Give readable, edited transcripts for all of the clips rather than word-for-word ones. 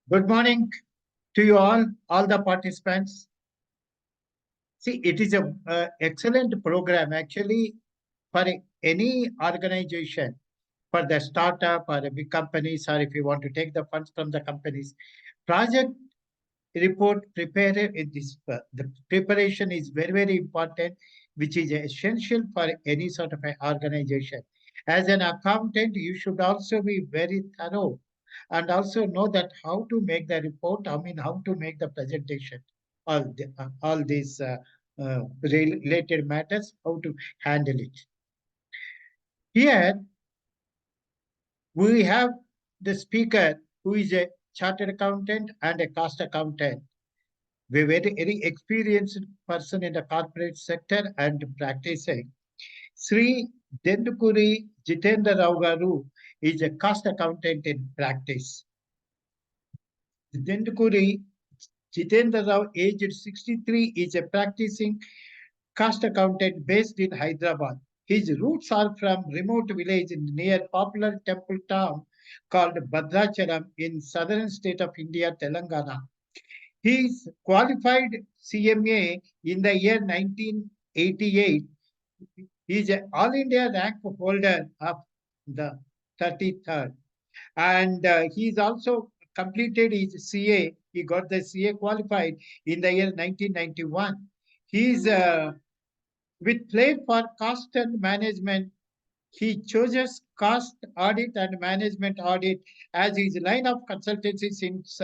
Good morning to you all the participants. See, it is a excellent program actually for any organization, for the startup or the big companies, or if you want to take the funds from the companies. Project report prepare in this the preparation is very important, which is essential for any sort of an organization. As an accountant, you should also be very thorough and also know that how to make the report. I mean, how to make the presentation. All these related matters, how to handle it. Here we have the speaker who is a chartered accountant and a cost accountant. We very experienced person in the corporate sector and practicing. Sri Dendukuri Zitendra Rao Garu is a cost accountant in practice. Dendukuri Zitendra Rao, aged 63, is a practicing cost accountant based in Hyderabad. His roots are from remote village near popular temple town called Bhadrachalam in southern state of India, Telangana. He is qualified CMA in the year 1988. He is an All India rank holder of the 33rd. And he is also completed his CA. He got the CA qualified in the year 1991. He is with play for cost and management. He chooses cost audit and management audit as his line of consultancy since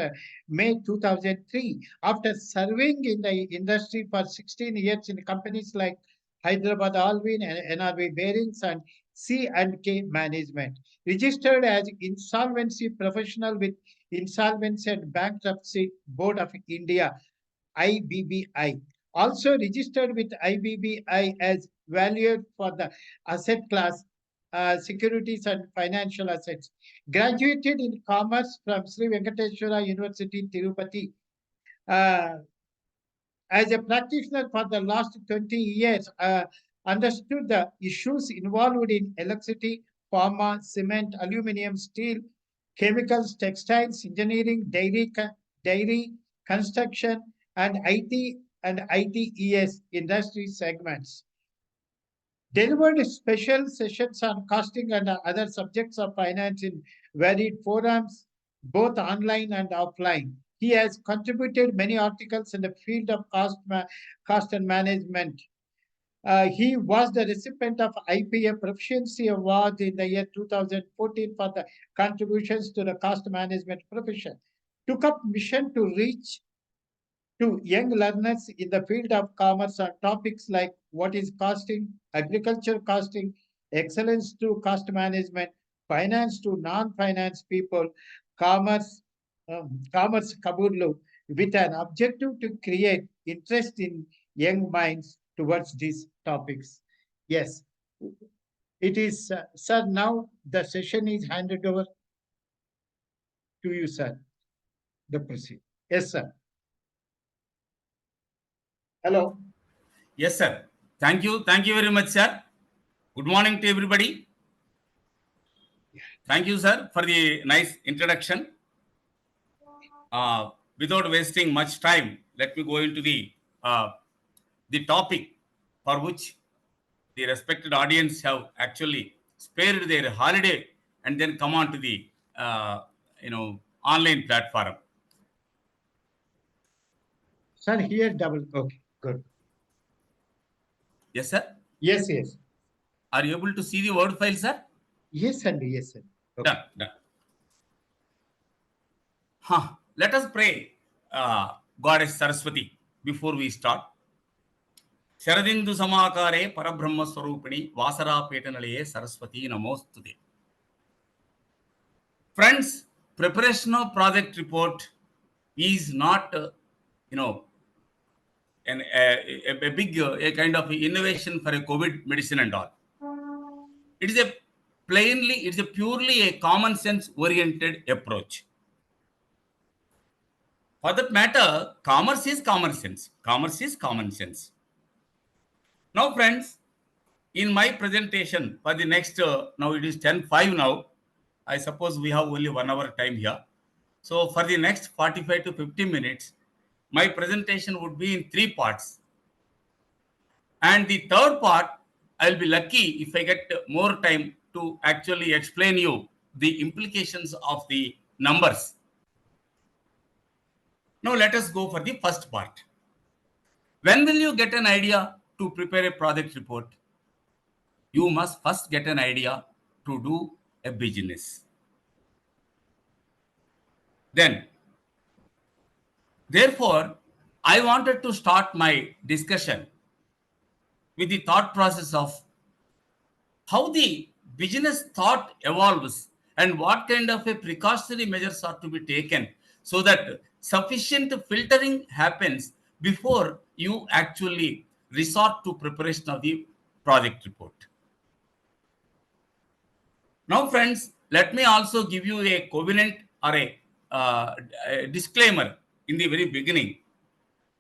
May 2003. After serving in the industry for 16 years in companies like Hyderabad Alvin and NRV Bearings and C&K Management. Registered as insolvency professional with Insolvency and Bankruptcy Board of India, IBBI. Also registered with IBBI as valued for the asset class, securities and financial assets. Graduated in commerce from Sri Venkateswara University, Tirupati. Uh, as a practitioner for the last 20 years, understood the issues involved in electricity, pharma, cement, aluminum, steel, chemicals, textiles, engineering, dairy, construction, and IT and ITES industry segments. Delivered special sessions on costing and other subjects of finance in varied forums, both online and offline. He has contributed many articles in the field of cost and management. He was the recipient of IPA Proficiency Award in the year 2014 for the contributions to the cost management profession. Took up mission to reach to young learners in the field of commerce on topics like what is costing, agriculture costing, excellence to cost management, finance to non-finance people, commerce, commerce kaburlu, with an objective to create interest in young minds towards these topics. Yes, it is, sir. Now the session is handed over to you, sir. The proceed. Yes, sir. Hello. Yes, sir. Thank you. Thank you very much, sir. Good morning to everybody. Thank you, sir, for the nice introduction. Without wasting much time, let me go into the topic for which the respected audience have actually spared their holiday and then come on to the online platform. Sir, here double. Okay, good. Yes, sir. Yes, yes. Are you able to see the word file, sir? Yes, sir. Yes, sir. Okay. Done. Done. Let us pray, Goddess Saraswati, before we start. Sharadindu Samakare Parabrahma Swarupini Vasara Petanalaye Saraswati Namostude. Friends, preparation of project report is not, a big a kind of innovation for a COVID medicine and all. It is it's a purely a common sense oriented approach. For that matter, commerce is common sense. Commerce is common sense. Now, friends, in my presentation for the next, now it is 10:05 now. I suppose we have only 1 hour time here. So for the next 45 to 50 minutes, my presentation would be in three parts. And the third part, I'll be lucky if I get more time to actually explain you the implications of the numbers. Now let us go for the first part. When will you get an idea to prepare a project report? You must first get an idea to do a business. Then, therefore, I wanted to start my discussion with the thought process of how the business thought evolves and what kind of a precautionary measures are to be taken so that sufficient filtering happens before you actually resort to preparation of the project report. Now, friends, let me also give you a covenant or a disclaimer in the very beginning.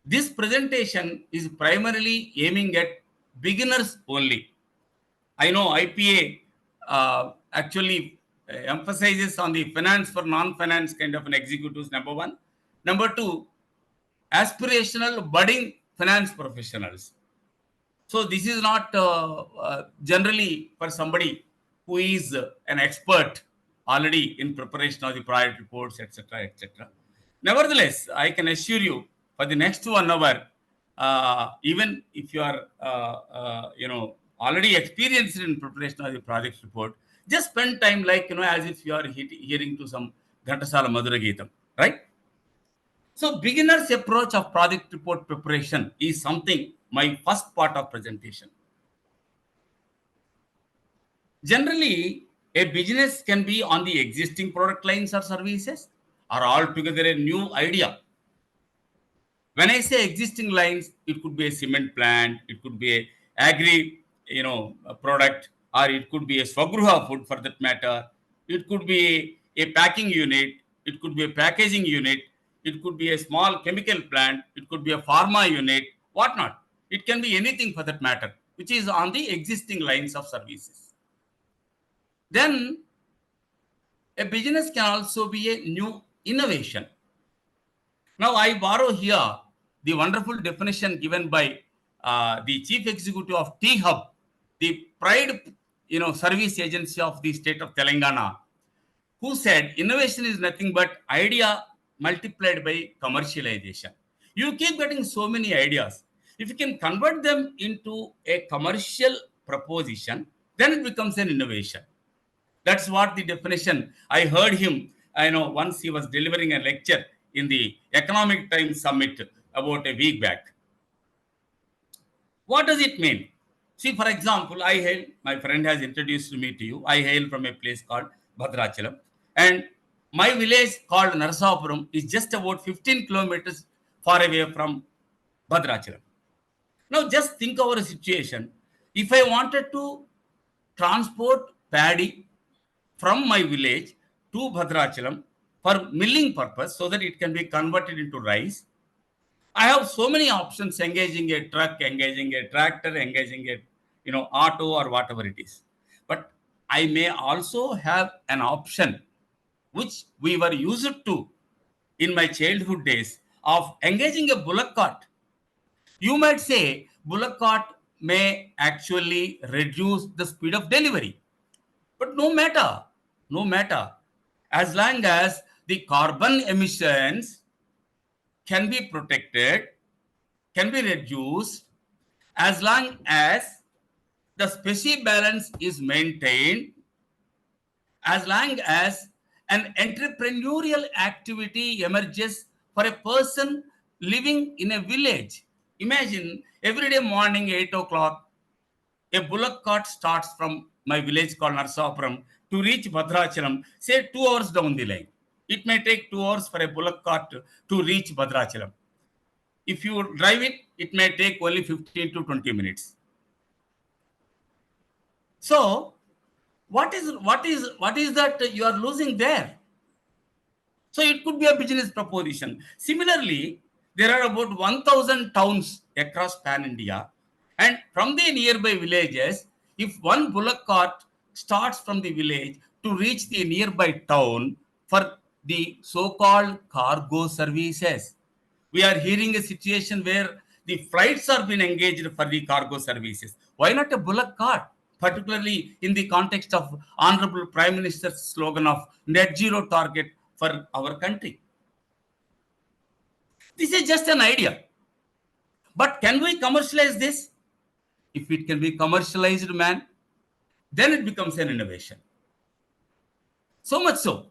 This presentation is primarily aiming at beginners only. I know IPA actually emphasizes on the finance for non-finance kind of an executives, number one. Number two, aspirational budding finance professionals. So this is not generally for somebody who is an expert already in preparation of the project reports, etc., etc. Nevertheless, I can assure you for the next 1 hour, even if you are, already experienced in preparation of the project report, just spend time like as if you are hearing to some Ghantasala Madhura Geetam, right? So beginner's approach of project report preparation is something my first part of presentation. Generally, a business can be on the existing product lines or services or altogether a new idea. When I say existing lines, it could be a cement plant, it could be a agri, a product, or it could be a swagruha food for that matter. It could be a packing unit, it could be a packaging unit, it could be a small chemical plant, it could be a pharma unit, whatnot. It can be anything for that matter, which is on the existing lines of services. Then a business can also be a new innovation. Now, I borrow here the wonderful definition given by the chief executive of T-Hub, the pride, service agency of the state of Telangana, who said innovation is nothing but idea multiplied by commercialization. You keep getting so many ideas. If you can convert them into a commercial proposition, then it becomes an innovation. That's what the definition. I heard him, I know, once he was delivering a lecture in the Economic Times Summit about a week back. What does it mean? See, for example, I hail, my friend has introduced me to you. I hail from a place called Bhadrachalam. And my village called Narasapuram is just about 15 kilometers far away from Bhadrachalam. Now, just think of a situation. If I wanted to transport paddy from my village to Bhadrachalam for milling purpose so that it can be converted into rice, I have so many options: engaging a truck, engaging a tractor, engaging a auto or whatever it is. But I may also have an option which we were used to in my childhood days of engaging a bullock cart. You might say bullock cart may actually reduce the speed of delivery. But no matter, as long as the carbon emissions can be protected, can be reduced, as long as the species balance is maintained, as long as an entrepreneurial activity emerges for a person living in a village. Imagine every day morning 8 o'clock, a bullock cart starts from my village called Narsapuram to reach Bhadrachalam, say 2 hours down the line. It may take 2 hours for a bullock cart to reach Bhadrachalam. If you drive it, it may take only 15 to 20 minutes. So, what is that you are losing there? So it could be a business proposition. Similarly, there are about 1,000 towns across pan India, and from the nearby villages, if one bullock cart starts from the village to reach the nearby town for the so-called cargo services. We are hearing a situation where the flights are being engaged for the cargo services. Why not a bullock cart? Particularly in the context of Honorable Prime Minister's slogan of net zero target for our country. This is just an idea. But can we commercialize this? If it can be commercialized, man, then it becomes an innovation. So much so.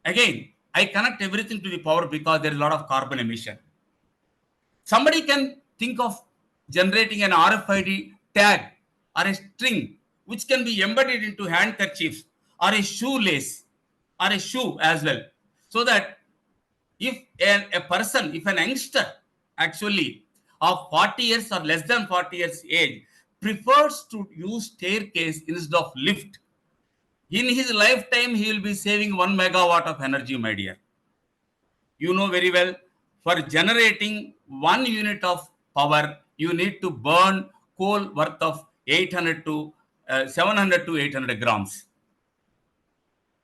Again, I connect everything to the power because there is a lot of carbon emission. Somebody can think of generating an RFID tag or a string which can be embedded into handkerchiefs or a shoelace or a shoe as well. So that if a person, if an youngster actually of 40 years or less than 40 years age prefers to use staircase instead of lift, in his lifetime he will be saving 1 megawatt of energy, my dear. You know very well, for generating 1 unit of power, you need to burn coal worth of 800 to 700 to 800 grams.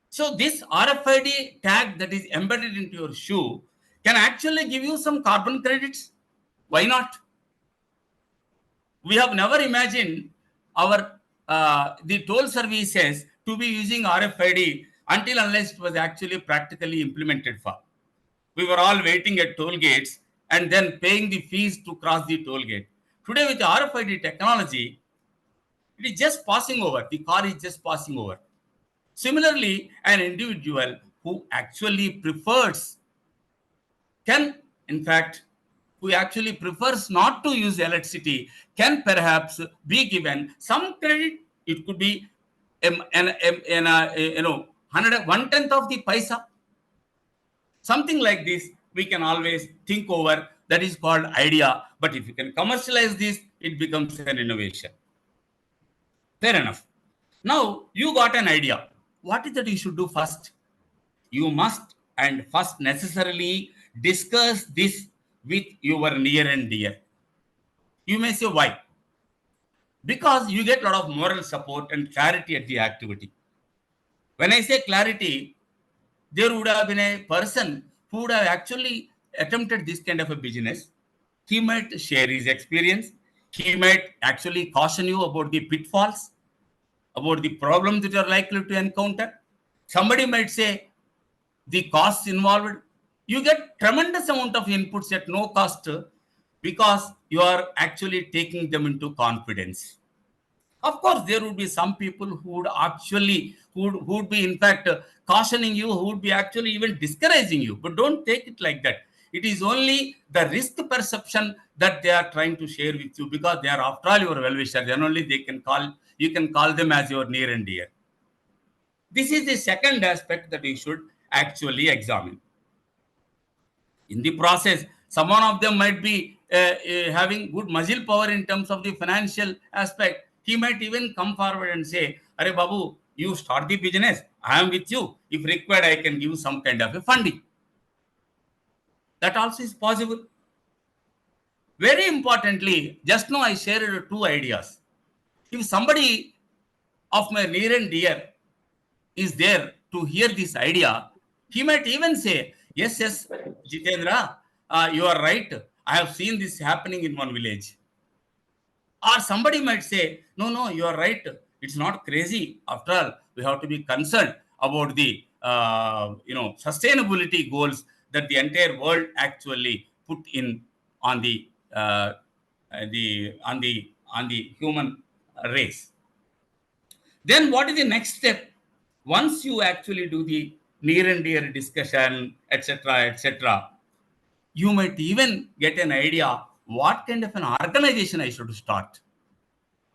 So this RFID tag that is embedded into your shoe can actually give you some carbon credits. Why not? We have never imagined our the toll services to be using RFID until unless it was actually practically implemented for. We were all waiting at toll gates and then paying the fees to cross the toll gate. Today with the RFID technology, it is just passing over. The car is just passing over. Similarly, an individual who actually prefers can, in fact, who actually prefers not to use electricity can perhaps be given some credit. It could be you know 1/10 of the paisa. Something like this we can always think over. That is called idea. But if you can commercialize this, it becomes an innovation. Fair enough. Now you got an idea. What is that you should do first? You must and first necessarily discuss this with your near and dear. You may say why? Because you get a lot of moral support and clarity at the activity. When I say clarity, there would have been a person who would have actually attempted this kind of a business. He might share his experience. He might actually caution you about the pitfalls, about the problems that you are likely to encounter. Somebody might say the costs involved. You get tremendous amount of inputs at no cost because you are actually taking them into confidence. Of course, there would be some people who would actually, who would be in fact cautioning you, who would be actually even discouraging you. But don't take it like that. It is only the risk perception that they are trying to share with you because they are after all your well-wisher. Then only they can call, you can call them as your near and dear. This is the second aspect that you should actually examine. In the process, some one of them might be having good muscle power in terms of the financial aspect. He might even come forward and say, "Arey Babu, you start the business. I am with you. If required, I can give some kind of a funding." That also is possible. Very importantly, just now I shared two ideas. If somebody of my near and dear is there to hear this idea, he might even say, "Yes, yes, Jitendra, you are right. I have seen this happening in one village." Or somebody might say, "No, no, you are right. It's not crazy. After all, we have to be concerned about the sustainability goals that the entire world actually put in on the human race." Then what is the next step? Once you actually do the near and dear discussion, etc., etc., you might even get an idea what kind of an organization I should start.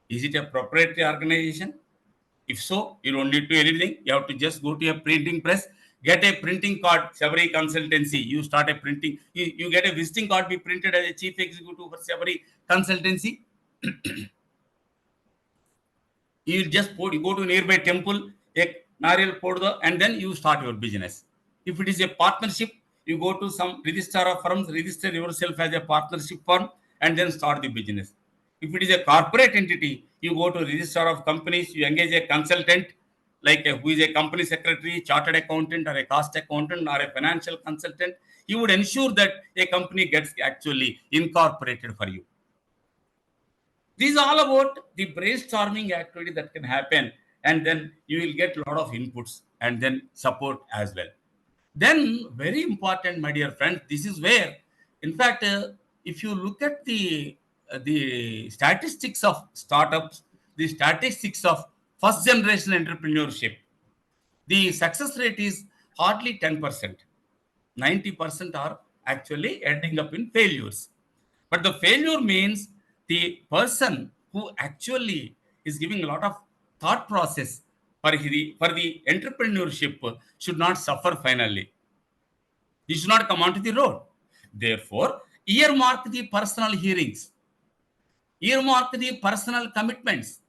Is it a proprietary organization? If so, you don't need to do anything. You have to just go to a printing press, get a printing card, Sabari Consultancy. You start a printing, you get a visiting card, be printed as a chief executive for Sabari Consultancy. You just put, you go to nearby temple, and then you start your business. If it is a partnership, you go to some registrar of firms, register yourself as a partnership firm, and then start the business. If it is a corporate entity, you go to registrar of companies, you engage a consultant, like who is a company secretary, chartered accountant, or a cost accountant, or a financial consultant. He would ensure that a company gets actually incorporated for you. This is all about the brainstorming activity that can happen, and then you will get a lot of inputs and then support as well. Then, very important, my dear friend, this is where, in fact, if you look at the statistics of startups, the statistics of first generation entrepreneurship, the success rate is hardly 10%. 90% are actually ending up in failures. But the failure means the person who actually is giving a lot of thought process for the entrepreneurship should not suffer finally. He should not come onto the road. Therefore, earmark the personal hearings, earmark the personal commitments.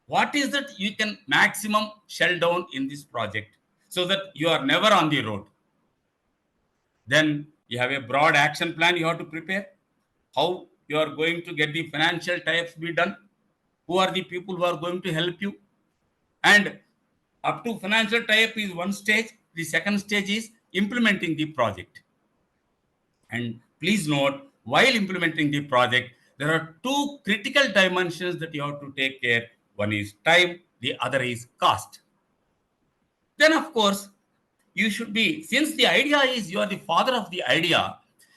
What is that you can maximum shell down in this project so that you are never on the road? Then you have a broad action plan you have to prepare. How you are going to get the financial types be done? Who are the people who are going to help you? And up to financial type is one stage. The second stage is implementing the project. And please note, while implementing the project, there are two critical dimensions that you have to take care. One is time, the other is cost. Then, of course, you should be, since the idea is you are the father of the idea,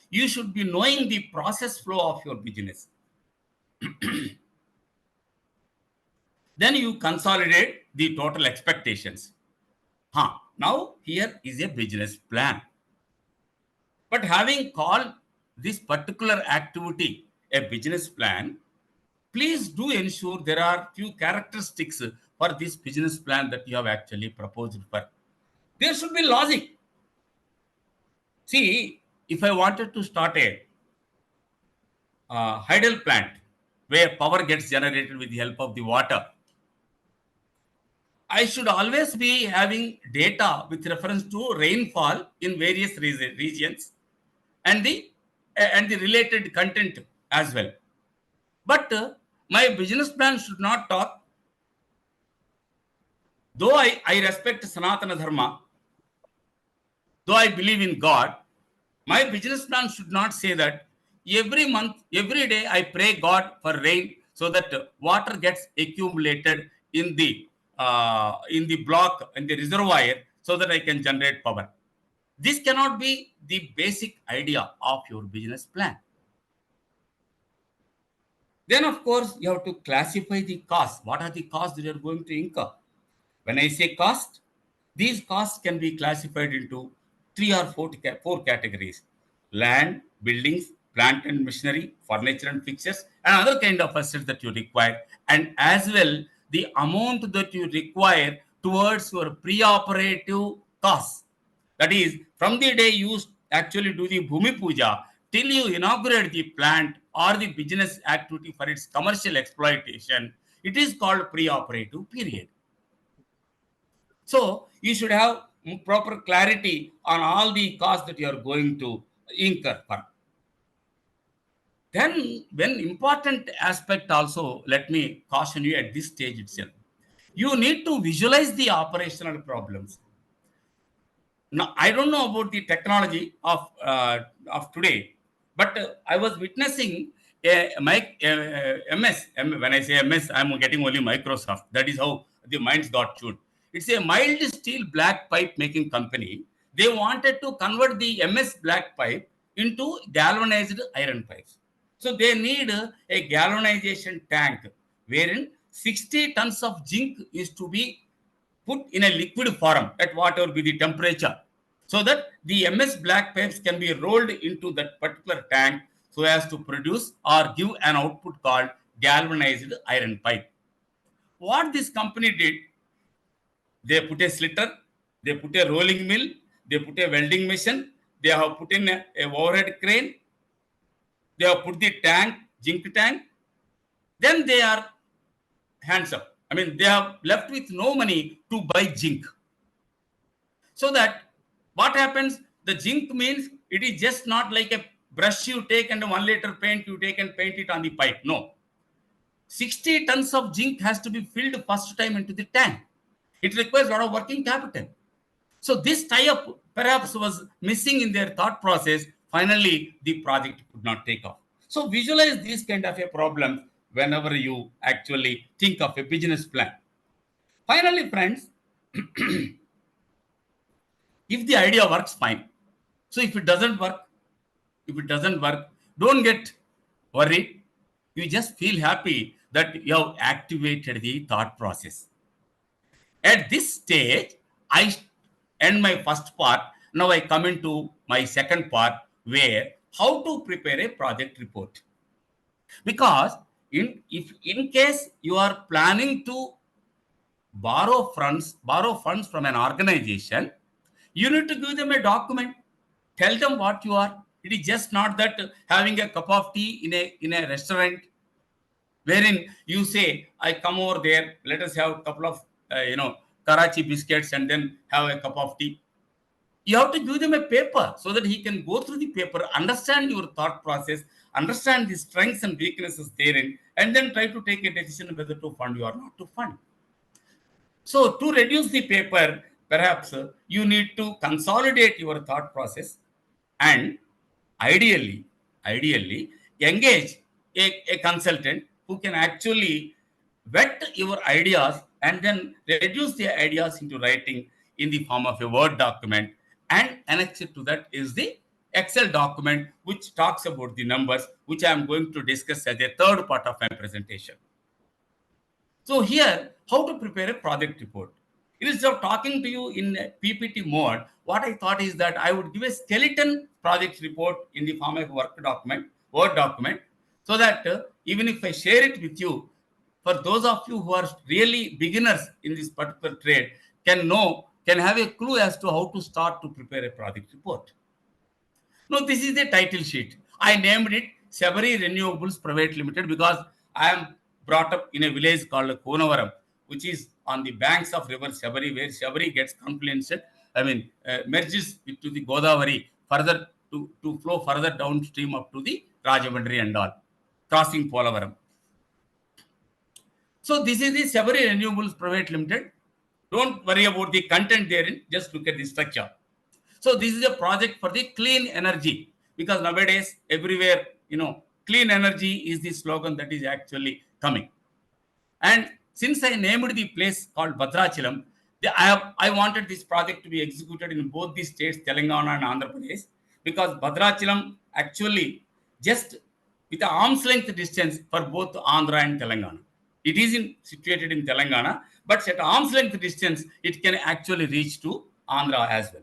you should be knowing the process flow of your business. Then you consolidate the total expectations. Now here is a business plan. But having called this particular activity a business plan, please do ensure there are few characteristics for this business plan that you have actually proposed for. There should be logic. See, if I wanted to start a hydel plant where power gets generated with the help of the water, I should always be having data with reference to rainfall in various regions and the related content as well. But my business plan should not talk. Though I respect Sanatana Dharma, though I believe in God, my business plan should not say that every month, every day I pray God for rain so that water gets accumulated in the block in the reservoir so that I can generate power. This cannot be the basic idea of your business plan. Then, of course, you have to classify the costs. What are the costs that you are going to incur? When I say cost, these costs can be classified into three or four categories: land, buildings, plant and machinery, furniture and fixtures, and other kind of assets that you require, and as well the amount that you require towards your pre-operative costs. That is, from the day you actually do the Bhumi Puja till you inaugurate the plant or the business activity for its commercial exploitation, it is called pre-operative period. So you should have proper clarity on all the costs that you are going to incur for. Then, when important aspect also, let me caution you at this stage itself. You need to visualize the operational problems. Now, I don't know about the technology of today, but I was witnessing MS. When I say MS, I'm getting only Microsoft. That is how the minds got tuned. It's a mild steel black pipe making company. They wanted to convert the MS black pipe into galvanized iron pipes. So they need a galvanization tank wherein 60 tons of zinc is to be put in a liquid form at whatever be the temperature, so that the MS black pipes can be rolled into that particular tank so as to produce or give an output called galvanized iron pipe. What this company did, they put a slitter, they put a rolling mill, they put a welding machine, they have put in a overhead crane, they have put the tank, zinc tank, then they are hands up. I mean, they have left with no money to buy zinc. So that what happens, the zinc means it is just not like a brush you take and 1 liter paint you take and paint it on the pipe. No. 60 tons of zinc has to be filled first time into the tank. It requires a lot of working capital. So this tie-up perhaps was missing in their thought process. Finally, the project could not take off. So visualize these kind of a problem whenever you actually think of a business plan. Finally, friends, if the idea works, fine. So if it doesn't work, don't get worried. You just feel happy that you have activated the thought process. At this stage, I end my first part. Now I come into my second part where how to prepare a project report. Because if in case you are planning to borrow funds from an organization, you need to give them a document. Tell them what you are. It is just not that having a cup of tea in a restaurant wherein you say, I come over there, let us have a couple of, Karachi biscuits and then have a cup of tea. You have to give them a paper so that he can go through the paper, understand your thought process, understand the strengths and weaknesses therein, and then try to take a decision whether to fund you or not to fund. So to reduce the paper, perhaps you need to consolidate your thought process and ideally engage a consultant who can actually vet your ideas and then reduce the ideas into writing in the form of a Word document, and annexed to that is the Excel document which talks about the numbers, which I am going to discuss as a third part of my presentation. So here, how to prepare a project report. Instead of talking to you in a PPT mode, what I thought is that I would give a skeleton project report in the form of a Word document, so that even if I share it with you, for those of you who are really beginners in this particular trade, can have a clue as to how to start to prepare a project report. No, this is the title sheet. I named it Sabari Renewables Private Limited because I am brought up in a village called Konavaram, which is on the banks of river Sabari, where Sabari gets merges into the Godavari further to flow further downstream up to the Rajahmundry and all, crossing Polavaram. So this is the Sabari Renewables Private Limited. Don't worry about the content therein, just look at the structure. So this is a project for the clean energy, because nowadays everywhere, clean energy is the slogan that is actually coming. And since I named the place called Bhadrachalam, I wanted this project to be executed in both the states, Telangana and Andhra Pradesh, because Bhadrachalam actually just with an arm's length distance for both Andhra and Telangana. It is situated in Telangana, but at arm's length distance, it can actually reach to Andhra as well.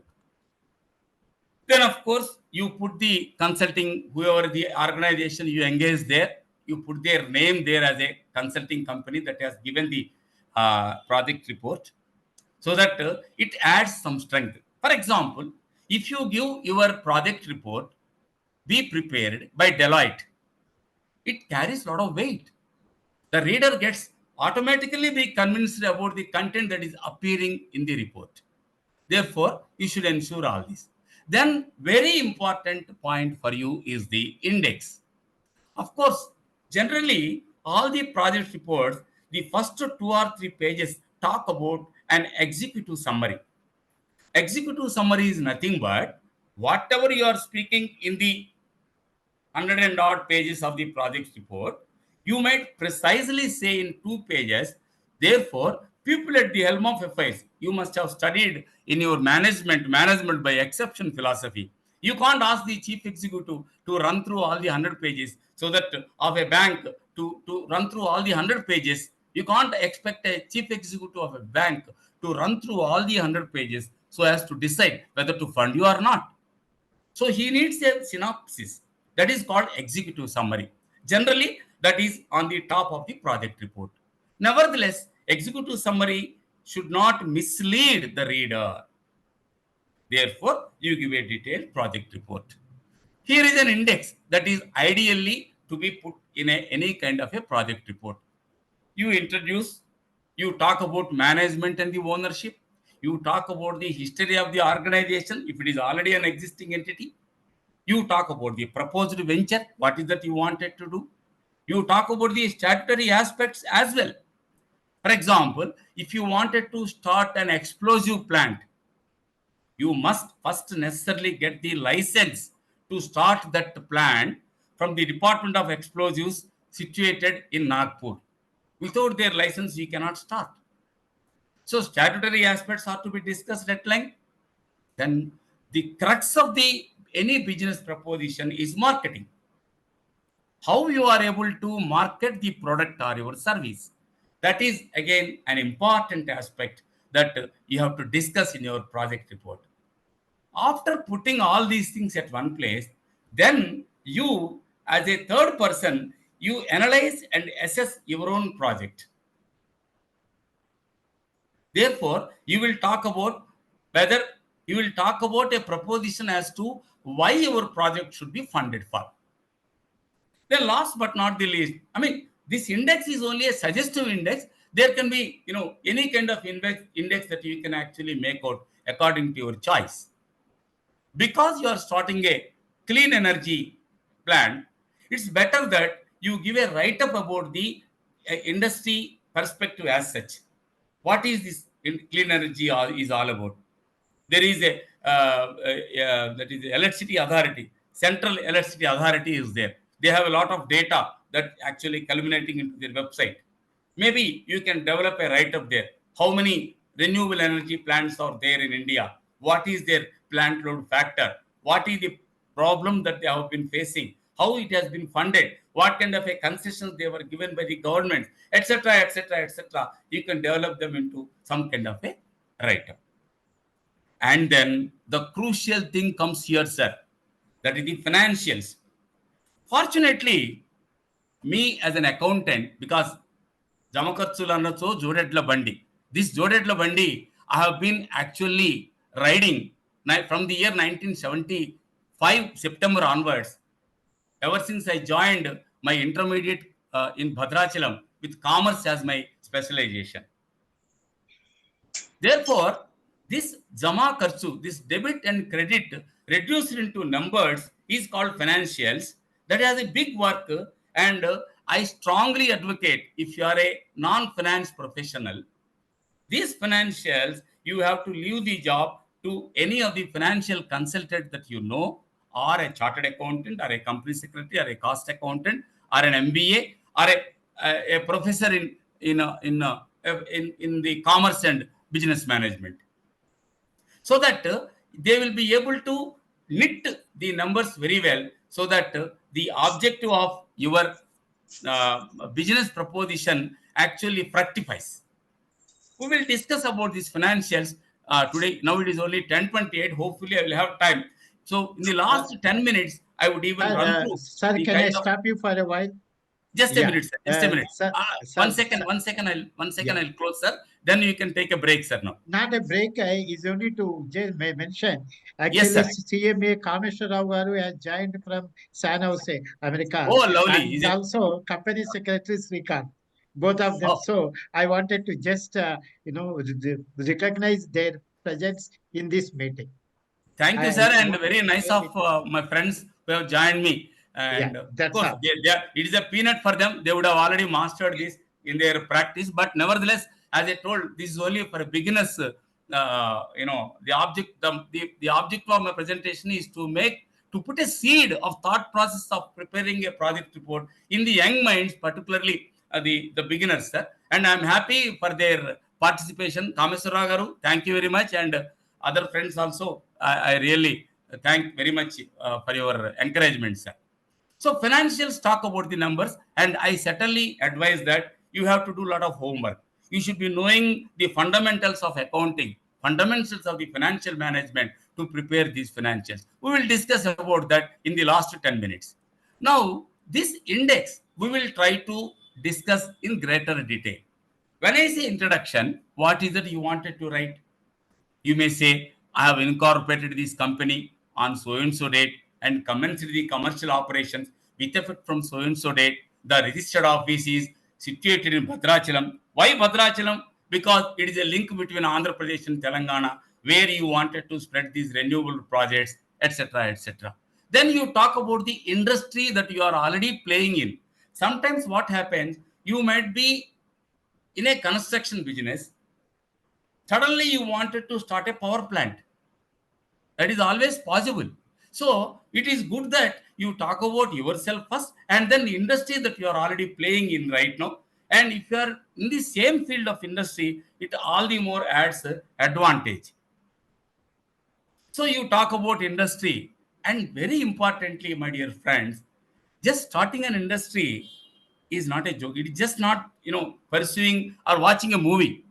Then, of course, you put the consulting, whoever the organization you engage there, you put their name there as a consulting company that has given the project report, so that it adds some strength. For example, if you give your project report, be prepared by Deloitte, it carries a lot of weight. The reader gets automatically be convinced about the content that is appearing in the report. Therefore, you should ensure all this. Then, very important point for you is the index. Of course, generally, all the project reports, the first 2 or 3 pages talk about an executive summary. Executive summary is nothing but whatever you are speaking in the 100 and odd pages of the project report, you might precisely say in 2 pages. Therefore, people at the helm of affairs, you must have studied in your management by exception philosophy. You can't ask the chief executive to run through all the 100 pages, so that of a bank to run through all the 100 pages. You can't expect a chief executive of a bank to run through all the 100 pages so as to decide whether to fund you or not. So he needs a synopsis that is called executive summary. Generally, that is on the top of the project report. Nevertheless, executive summary should not mislead the reader. Therefore, you give a detailed project report. Here is an index that is ideally to be put in any kind of a project report. You introduce, you talk about management and the ownership, you talk about the history of the organization if it is already an existing entity, you talk about the proposed venture, what is that you wanted to do, you talk about the statutory aspects as well. For example, if you wanted to start an explosive plant, you must first necessarily get the license to start that plant from the Department of Explosives situated in Nagpur. Without their license, you cannot start. So statutory aspects are to be discussed at length. Then the crux of the any business proposition is marketing. How you are able to market the product or your service. That is again an important aspect that you have to discuss in your project report. After putting all these things at one place, then you as a third person, you analyze and assess your own project. Therefore, you will talk about whether you will talk about a proposition as to why your project should be funded for. Then last but not the least, I mean, this index is only a suggestive index. There can be, any kind of index that you can actually make out according to your choice. Because you are starting a clean energy plant, it's better that you give a write up about the industry perspective as such. What is this clean energy is all about? There is a that is the electricity authority, central electricity authority is there. They have a lot of data that actually culminating into their website. Maybe you can develop a write up there. How many renewable energy plants are there in India? What is their plant load factor? What is the problem that they have been facing? How it has been funded? What kind of a concessions they were given by the government, etc., etc., etc. You can develop them into some kind of a write up. And then the crucial thing comes here, sir. That is the financials. Fortunately, me as an accountant, because Jamakarchulu Annacho Jodetla Bandi. This Jodetla Bandi, I have been actually riding from the year 1975 September onwards. Ever since I joined my intermediate in Bhadrachalam with commerce as my specialization. Therefore, this Jama Karchu, this debit and credit reduced into numbers is called financials. That has a big work, and I strongly advocate if you are a non-finance professional, these financials, you have to leave the job to any of the financial consultant that you know, or a chartered accountant, or a company secretary, or a cost accountant, or an MBA, or a professor in the commerce and business management, so that they will be able to knit the numbers very well, so that the objective of your business proposition actually fructifies. We will discuss about these financials today. Now it is only 10:28. Hopefully, I will have time. So in the Uh, last 10 minutes, I would even run through sir, the can I kind of stop you for a while? just a Yeah. minute, sir. Just a minute. Sir, One sir, second. sir, One second. yeah. I'll close, sir. Then you can take a break, sir. Now. Not a break, is only to just mention. Yes, Actually, sir. CMA Kameshwar Garu has joined from San Jose, America, Oh, lovely. and Is it? also Company Secretary Srikanth, both of them. Oh, So I wanted to just, recognize their presence in this meeting. thank you, I sir, and wanted very to nice share of with, my friends who have joined me. yeah, And of that's course, all. it is a peanut for them. They would have already mastered this in their practice. But nevertheless, as I told, this is only for beginners. The object of my presentation is to put a seed of thought process of preparing a project report in the young minds, particularly the beginners, sir. And I'm happy for their participation. Kameswara Garu, thank you very much, and other friends also. I really thank very much for your encouragement, sir. So financials talk about the numbers, and I certainly advise that you have to do a lot of homework. You should be knowing the fundamentals of accounting, fundamentals of the financial management to prepare these financials. We will discuss about that in the last 10 minutes. Now, this index we will try to discuss in greater detail. When I say introduction, what is it you wanted to write? You may say, I have incorporated this company on so and so date and commenced the commercial operations with effect from so and so date. The registered office is situated in Bhadrachalam. Why Bhadrachalam? Because it is a link between Andhra Pradesh and Telangana, where you wanted to spread these renewable projects, etc., etc. Then you talk about the industry that you are already playing in. Sometimes what happens, you might be in a construction business, suddenly you wanted to start a power plant. That is always possible. So it is good that you talk about yourself first and then the industry that you are already playing in right now. And if you are in the same field of industry, it all the more adds advantage. So you talk about industry, and very importantly, my dear friends, just starting an industry is not a joke. It is just not, pursuing or watching a movie.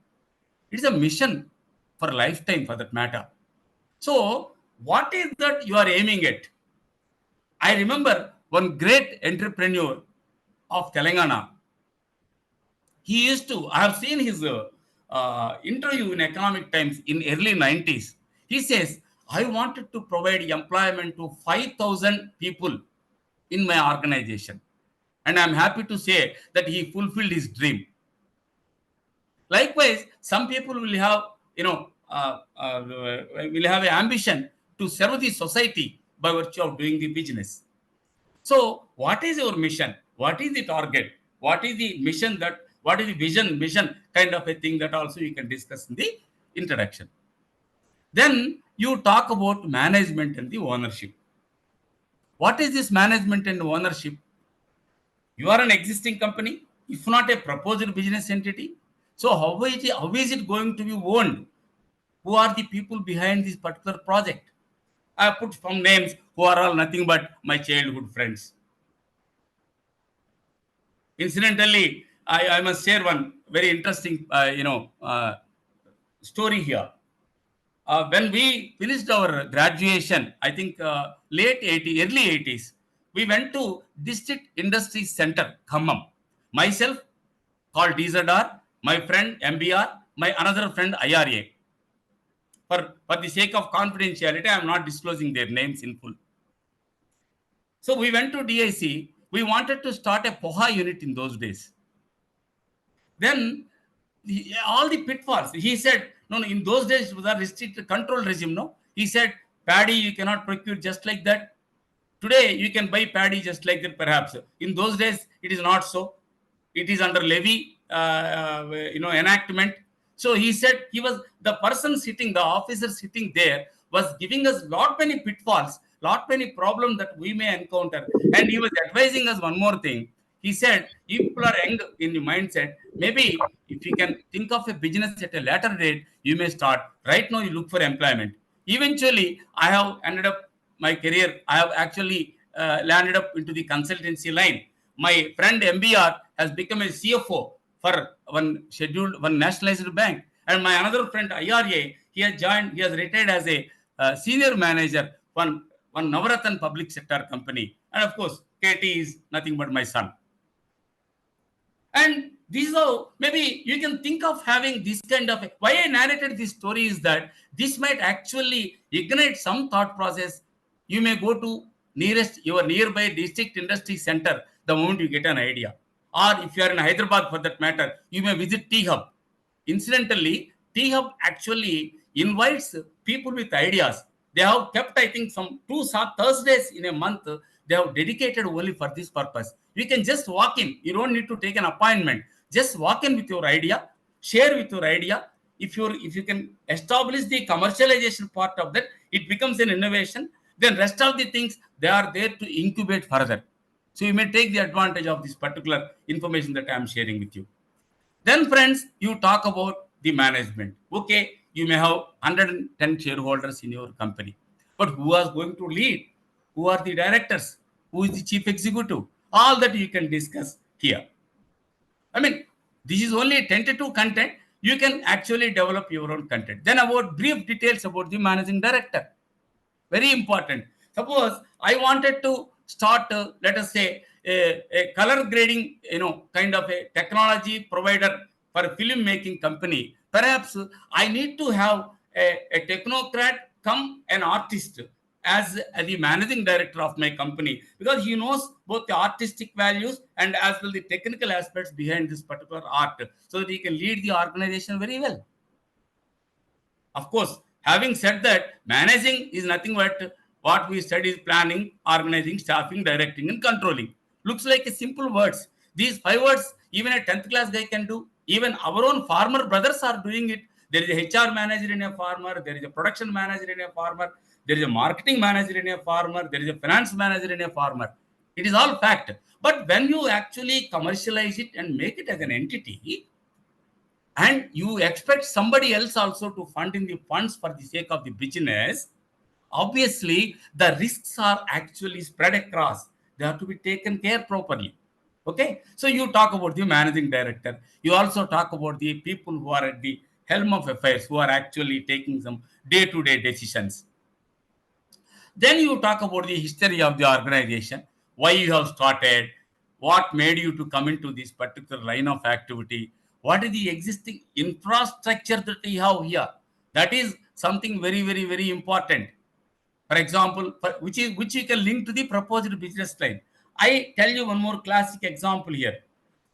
It's a mission for a lifetime, for that matter. So, what is that you are aiming at? I remember one great entrepreneur of Telangana. He used to, I have seen his interview in Economic Times in early 90s. He says, I wanted to provide employment to 5,000 people in my organization. And I'm happy to say that he fulfilled his dream. Likewise, some people will have, will have an ambition to serve the society by virtue of doing the business. So, what is your mission? What is the target? What is the mission that, what is the vision, mission kind of a thing that also you can discuss in the introduction. Then you talk about management and the ownership. What is this management and ownership? You are an existing company, if not a proposed business entity. So how is it going to be owned? Who are the people behind this particular project? I put some names who are all nothing but my childhood friends. Incidentally, I must share one very interesting, story here. When we finished our graduation, I think late 80s, early 80s, we went to District Industry Center, Khammam. Myself, called DZR, my friend MBR, my another friend IRA. For the sake of confidentiality, I am not disclosing their names in full. So we went to DIC. We wanted to start a POHA unit in those days. Then all the pitfalls. He said, no, in those days it was a restricted control regime. No, he said, paddy you cannot procure just like that. Today you can buy paddy just like that. Perhaps in those days it is not so. It is under levy, enactment. So he said he was the person sitting, the officer sitting there was giving us lot many pitfalls, lot many problems that we may encounter, and he was advising us one more thing. He said, if people are young in the mindset, maybe if you can think of a business at a later date, you may start. Right now, you look for employment. Eventually, I have ended up my career. I have actually landed up into the consultancy line. My friend MBR has become a CFO for one nationalized bank, and my another friend IRA, he has retired as a senior manager one Navratan public sector company, and of course, KT is nothing but my son. And these are maybe you can think of having this kind of why I narrated this story is that this might actually ignite some thought process. You may go to your nearby district industry center the moment you get an idea. Or if you are in Hyderabad for that matter, you may visit T Hub. Incidentally, T Hub actually invites people with ideas. They have kept, I think, some Thursdays in a month. They have dedicated only for this purpose. You can just walk in. You don't need to take an appointment. Just walk in with your idea, share with your idea. If you can establish the commercialization part of that, it becomes an innovation. Then rest of the things they are there to incubate further. So you may take the advantage of this particular information that I am sharing with you. Then, friends, you talk about the management. Okay, you may have 110 shareholders in your company, but who is going to lead? Who are the directors? Who is the chief executive? All that you can discuss here. I mean, this is only tentative content. You can actually develop your own content. Then, about brief details about the managing director. Very important. Suppose I wanted to start, let us say, a color grading, kind of a technology provider for a film making company. Perhaps I need to have a technocrat come an artist as the managing director of my company because he knows both the artistic values and as well the technical aspects behind this particular art so that he can lead the organization very well. Of course, having said that, managing is nothing but what we study is planning, organizing, staffing, directing, and controlling. Looks like a simple words. These 5 words, even a 10th class guy can do. Even our own farmer brothers are doing it. There is a HR manager in a farmer, there is a production manager in a farmer, there is a marketing manager in a farmer, there is a finance manager in a farmer. It is all fact. But when you actually commercialize it and make it as an entity, and you expect somebody else also to fund in the funds for the sake of the business, obviously the risks are actually spread across. They have to be taken care properly. Okay, so you talk about the managing director, you also talk about the people who are at the helm of affairs, who are actually taking some day-to-day decisions. Then you talk about the history of the organization, why you have started, what made you to come into this particular line of activity, what is the existing infrastructure that you have here. That is something very, very, very important. For example, which you can link to the proposed business line. I tell you one more classic example here,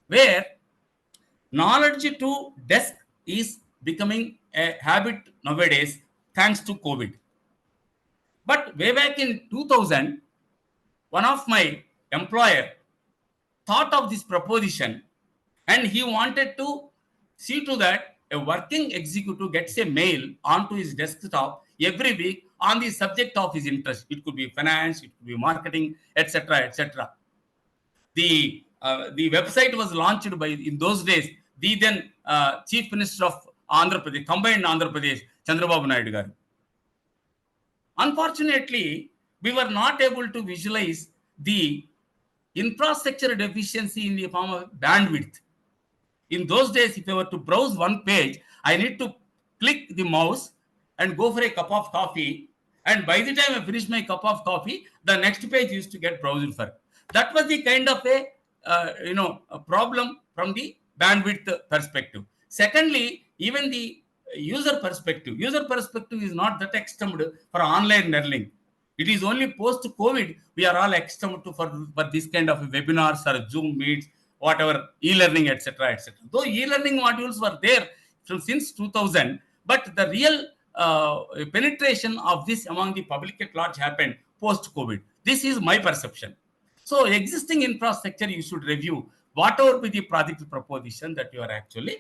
where knowledge to desk is becoming a habit nowadays thanks to COVID. But way back in 2000, one of my employer thought of this proposition, and he wanted to see to that a working executive gets a mail onto his desktop every week on the subject of his interest. It could be finance, it could be marketing, etc., etc. The website was launched by, in those days, the then Chief Minister of Andhra Pradesh, combined Andhra Pradesh, Chandrababu Naidu garu. Unfortunately, we were not able to visualize the infrastructure deficiency in the form of bandwidth. In those days, if I were to browse one page, I need to click the mouse and go for a cup of coffee. And by the time I finish my cup of coffee, the next page used to get browsed for. That was the kind of a problem from the bandwidth perspective. Secondly, even the user perspective. User perspective is not that accustomed for online learning. It is only post COVID we are all accustomed to for this kind of webinars or Zoom meets, whatever, e-learning, etc., etc. Though e-learning modules were there since 2000, but the real penetration of this among the public at large happened post COVID. This is my perception. So existing infrastructure you should review, whatever be the project proposition that you are actually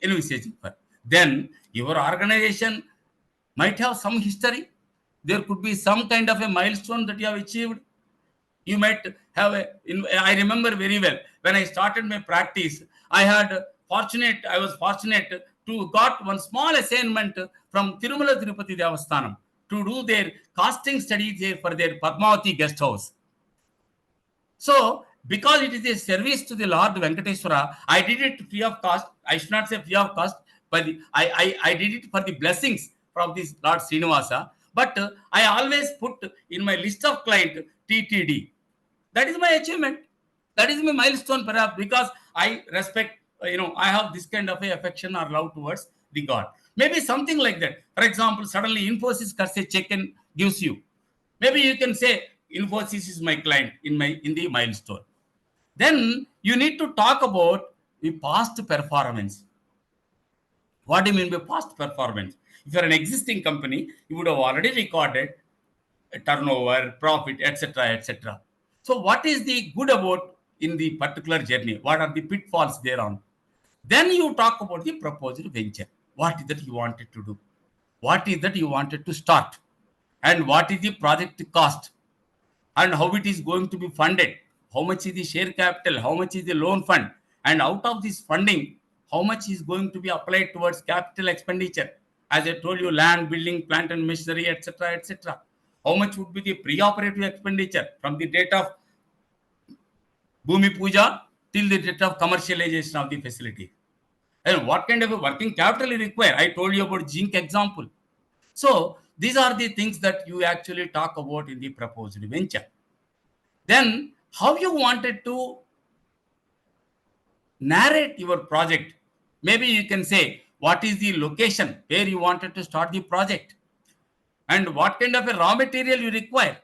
envisaging for. Then your organization might have some history. There could be some kind of a milestone that you have achieved. You might have I remember very well when I started my practice, I was fortunate to got one small assignment from Tirumala Tirupati Devasthanam to do their costing studies there for their Padmavati guest house. So, because it is a service to the Lord Venkateswara, I did it free of cost. I should not say free of cost, but I did it for the blessings from this Lord Srinivasa. But I always put in my list of client TTD. That is my achievement. That is my milestone, perhaps, because I respect, I have this kind of a affection or love towards the God. Maybe something like that. For example, suddenly Infosys cuts a check and gives you. Maybe you can say Infosys is my client in the milestone. Then you need to talk about the past performance. What do you mean by past performance? If you're an existing company, you would have already recorded a turnover, profit, etc., etc. So, what is the good about in the particular journey? What are the pitfalls thereon? Then you talk about the proposed venture. What is that you wanted to do? What is that you wanted to start? And what is the project cost? And how it is going to be funded? How much is the share capital? How much is the loan fund? And out of this funding, how much is going to be applied towards capital expenditure? As I told you, land, building, plant and machinery, etc., etc. How much would be the pre-operative expenditure from the date of Bhumi Puja till the date of commercialization of the facility? And what kind of a working capital you require? I told you about zinc example. So these are the things that you actually talk about in the proposed venture. Then how you wanted to narrate your project. Maybe you can say what is the location where you wanted to start the project and what kind of a raw material you require.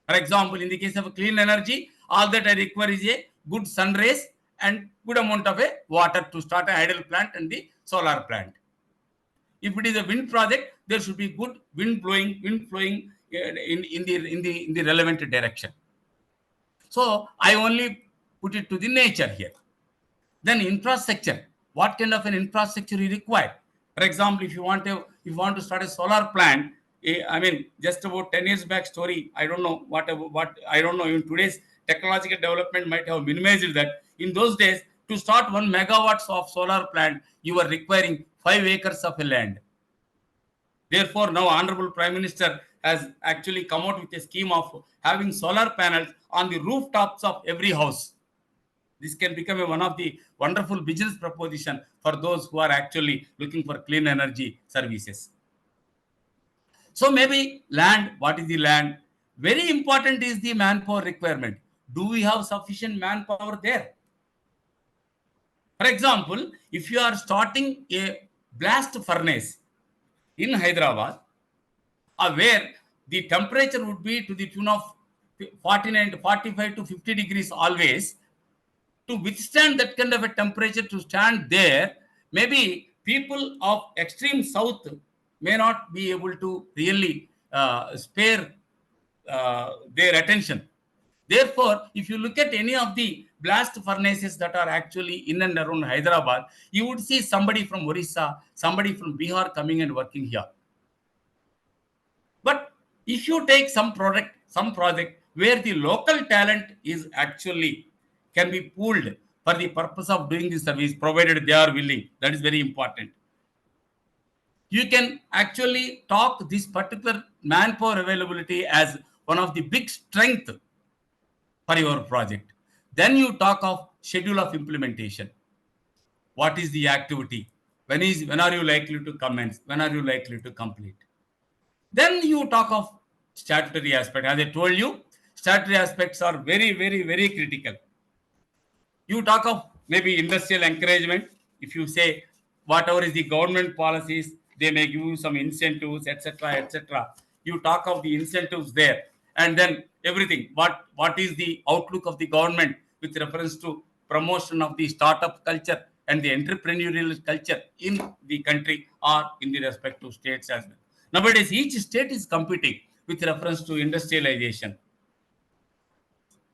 For example, in the case of clean energy, all that I require is a good sun rays and good amount of a water to start a idle plant and the solar plant. If it is a wind project, there should be good wind flowing in the relevant direction. So I only put it to the nature here. Then infrastructure. what kind of an infrastructure you require. For example, if you want to start a solar plant, I mean, just about 10 years back story, I don't know what I don't know. In today's technological development might have minimized that. In those days, to start 1 megawatts of solar plant, you were requiring 5 acres of a land. Therefore, now Honorable Prime Minister has actually come out with a scheme of having solar panels on the rooftops of every house. This can become one of the wonderful business proposition for those who are actually looking for clean energy services. So maybe land, what is the land? Very important is the manpower requirement. Do we have sufficient manpower there? For example, if you are starting a blast furnace in Hyderabad, where the temperature would be to the tune of 49 to 45 to 50 degrees always, to withstand that kind of a temperature, to stand there, maybe people of extreme south may not be able to really spare their attention. Therefore, if you look at any of the blast furnaces that are actually in and around Hyderabad, you would see somebody from Orissa, somebody from Bihar coming and working here. But if you take some project where the local talent is actually can be pooled for the purpose of doing the service, provided they are willing, that is very important. You can actually talk this particular manpower availability as one of the big strength for your project. Then you talk of schedule of implementation. What is the activity? When are you likely to commence? When are you likely to complete? Then you talk of statutory aspect. As I told you, statutory aspects are very, very, very critical. You talk of maybe industrial encouragement. If you say whatever is the government policies, they may give you some incentives, etc., etc. You talk of the incentives there, and then everything. What is the outlook of the government with reference to promotion of the startup culture and the entrepreneurial culture in the country or in the respective states as well. Nowadays, each state is competing with reference to industrialization.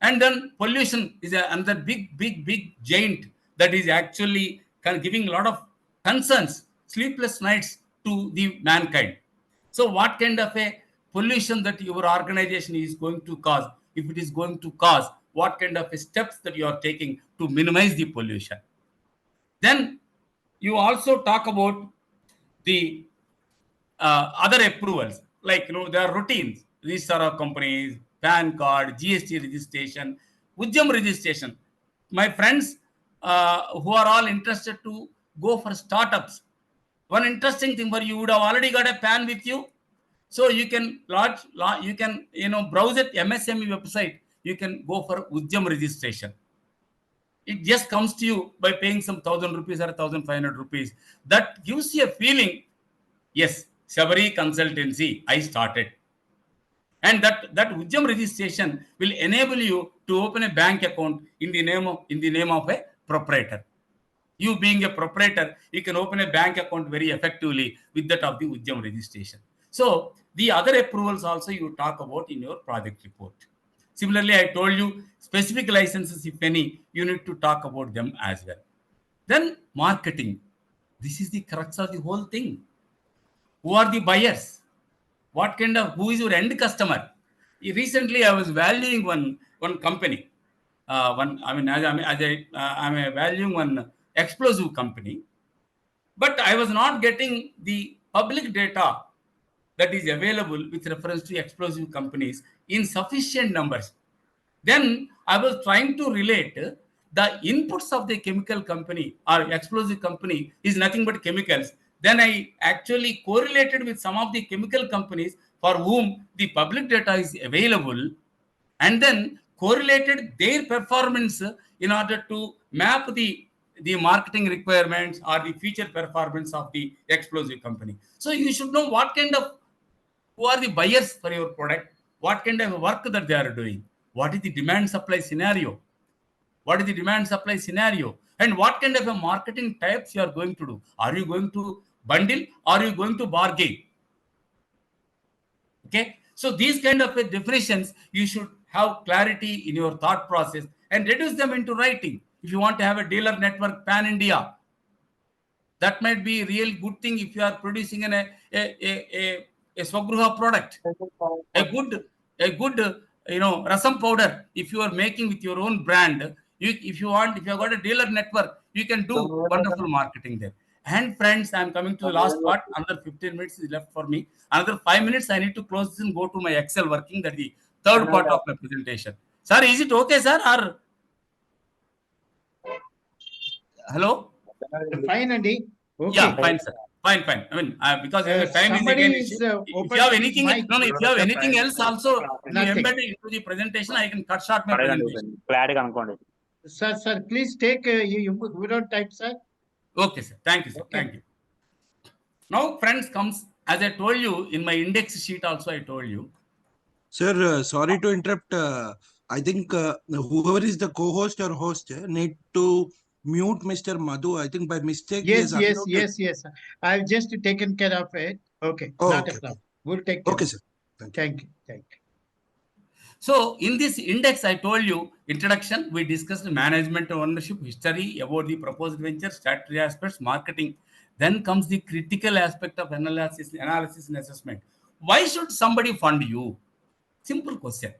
And then pollution is another big giant that is actually giving a lot of concerns, sleepless nights to the mankind. So, what kind of a pollution that your organization is going to cause? If it is going to cause, what kind of a steps that you are taking to minimize the pollution? Then you also talk about the other approvals, like there are routines, register of companies, PAN card, GST registration, Ujjam registration. My friends who are all interested to go for startups, one interesting thing for you would have already got a PAN with you, so you can you can browse at MSME website. You can go for Ujjam registration. It just comes to you by paying some 1,000 rupees or 1,500 rupees. That gives you a feeling. Yes, Sabari consultancy, I started. And that Ujjam registration will enable you to open a bank account in the name of a proprietor. You being a proprietor, you can open a bank account very effectively with that of the Ujjam registration. So the other approvals also you talk about in your project report. Similarly, I told you specific licenses, if any, you need to talk about them as well. Then marketing. This is the crux of the whole thing. Who are the buyers? Who is your end customer? Recently, I was valuing one company. I'm valuing one explosive company, but I was not getting the public data that is available with reference to explosive companies in sufficient numbers. Then I was trying to relate the inputs of the chemical company or explosive company is nothing but chemicals. Then I actually correlated with some of the chemical companies for whom the public data is available, and then correlated their performance in order to map the marketing requirements or the future performance of the explosive company. So you should know who are the buyers for your product, what kind of work that they are doing, what is the demand supply scenario, and what kind of a marketing types you are going to do. Are you going to bundle, are you going to bargain? Okay, so these kind of definitions you should have clarity in your thought process and reduce them into writing. If you want to have a dealer network pan India, That might be a real good thing if you are producing a Swagruha product. A good, rasam powder, if you are making with your own brand, if you want, if you have got a dealer network, you can do wonderful marketing there. And friends, I'm coming to the last part. Another 15 minutes is left for me. Another 5 minutes, I need to close this and go to my Excel working. That is the third part of my presentation. Sir, is it okay, sir? Or hello? Fine, Andy. Yeah, Okay. fine, sir. Fine, fine. I mean, because the time is Somebody again issue. is If you opened have his anything, mic. no, no, if you have anything else also to Nothing. embed into the presentation, I can cut short my presentation. Sir, please take you don't type, sir. Okay, sir. Thank you, sir. Okay. Thank you. Now, friends, comes as I told you in my index sheet. Also, I told you. Sir, sorry to interrupt. I think whoever is the co-host or host need to mute Mr. Madhu. I think by mistake he has Yes. unmuted. I've just taken care of it. Okay, Oh, not a okay. problem. We'll take care. Okay, sir. Thank you. Thank you. So, in this index, I told you introduction. We discussed management, ownership, history about the proposed venture, strategy aspects, marketing. Then comes the critical aspect of analysis and assessment. Why should somebody fund you? Simple question.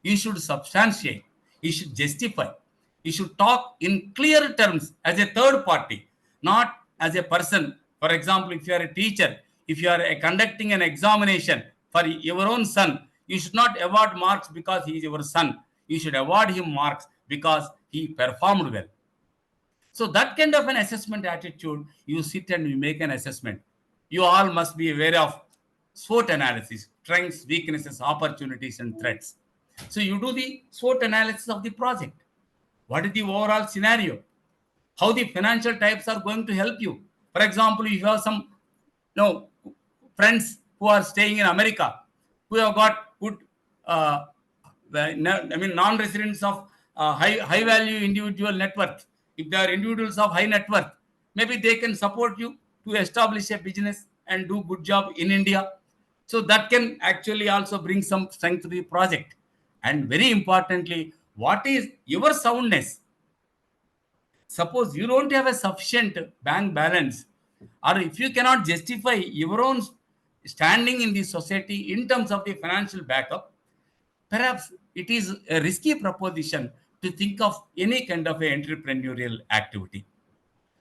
You should substantiate, you should justify, you should talk in clear terms as a third party, not as a person. For example, if you are a teacher, if you are conducting an examination for your own son, you should not award marks because he is your son. You should award him marks because he performed well. So that kind of an assessment attitude, you sit and you make an assessment. You all must be aware of SWOT analysis, strengths, weaknesses, opportunities, and threats. So you do the SWOT analysis of the project. What is the overall scenario? How the financial types are going to help you. For example, if you have some friends who are staying in America, who have got good, non-residents of high value individual net worth. If they are individuals of high net worth, maybe they can support you to establish a business and do good job in India. So that can actually also bring some strength to the project. And very importantly, what is your soundness? Suppose you don't have a sufficient bank balance, or if you cannot justify your own standing in the society in terms of the financial backup, perhaps it is a risky proposition to think of any kind of a entrepreneurial activity.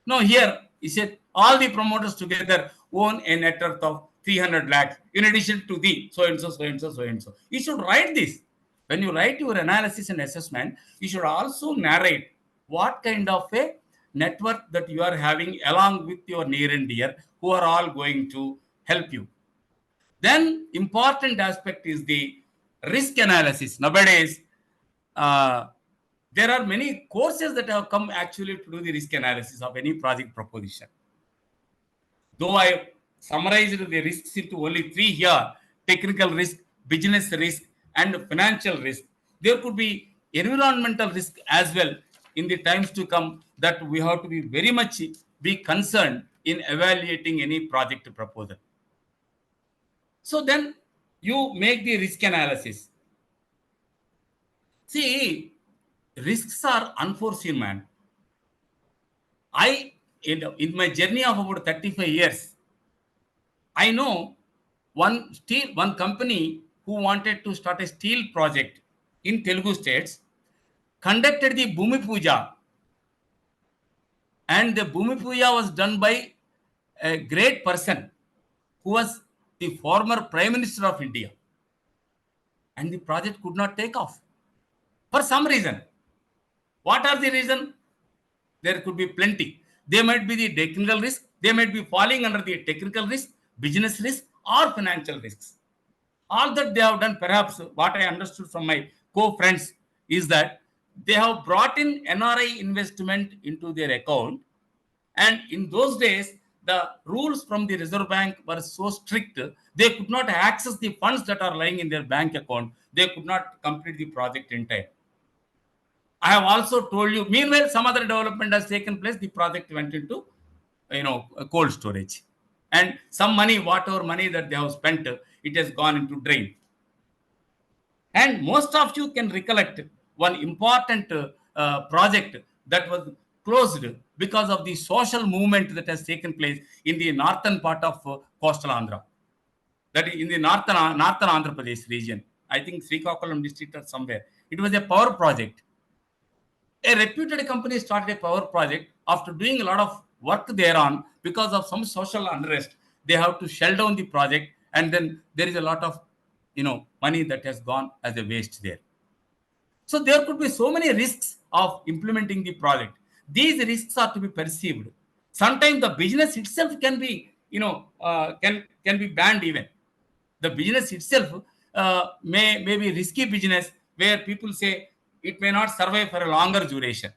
Now, here he said all the promoters together own a net worth of 300 lakhs in addition to the so and so, so and so, so and so. You should write this. When you write your analysis and assessment, you should also narrate what kind of a net worth that you are having along with your near and dear who are all going to help you. Then important aspect is the risk analysis. Nowadays, uh, there are many courses that have come actually to do the risk analysis of any project proposition. Though I summarized the risks into only three here: technical risk, business risk, and financial risk. There could be environmental risk as well in the times to come that we have to be very much be concerned in evaluating any project proposal. So then you make the risk analysis. See, risks are unforeseen, man. In my journey of about 35 years, I know one company who wanted to start a steel project in Telugu states conducted the Bhumi Puja, and the Bhumi Puja was done by a great person who was the former Prime Minister of India, and the project could not take off for some reason. What are the reason? There could be plenty. They might be the technical risk, they might be falling under the technical risk, business risk, or financial risks. All that they have done, perhaps what I understood from my co-friends is that they have brought in NRI investment into their account. And in those days, the rules from the Reserve Bank were so strict, they could not access the funds that are lying in their bank account. They could not complete the project in time. I have also told you, meanwhile, some other development has taken place. The project went into, cold storage. And some money, whatever money that they have spent, it has gone into drain. And most of you can recollect one important project that was closed because of the social movement that has taken place in the northern part of coastal Andhra. That is in the northern Andhra Pradesh region. I think Srikakulam district or somewhere. It was a power project. A reputed company started a power project. After doing a lot of work thereon, because of some social unrest, they have to shell down the project, and then there is a lot of money that has gone as a waste there. So there could be so many risks of implementing the project. These risks are to be perceived. Sometimes the business itself can be, can be banned even. The business itself may be risky business where people say it may not survive for a longer duration.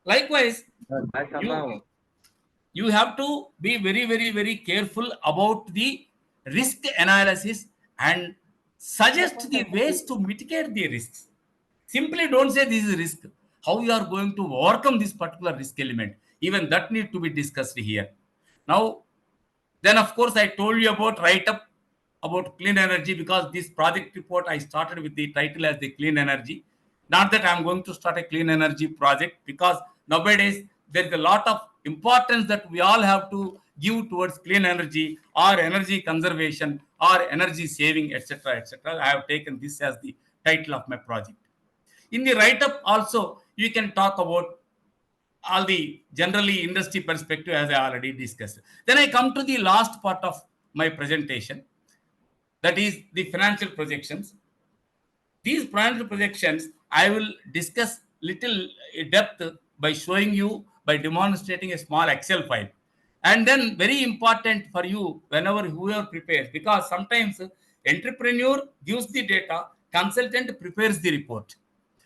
Likewise, you, you have to be very, very, very careful about the risk analysis and suggest the ways to mitigate the risks. Simply don't say this is risk. How you are going to overcome this particular risk element, even that need to be discussed here. Now, then of course I told you about write up about clean energy, because this project report I started with the title as the clean energy. Not that I'm going to start a clean energy project, because nowadays there is a lot of importance that we all have to give towards clean energy or energy conservation or energy saving, etc., etc. I have taken this as the title of my project. In the write-up also, you can talk about all the generally industry perspective as I already discussed. Then I come to the last part of my presentation, that is the financial projections. These financial projections I will discuss little depth by showing you, by demonstrating a small Excel file. And then very important for you whenever whoever prepares, because sometimes entrepreneur gives the data, consultant prepares the report.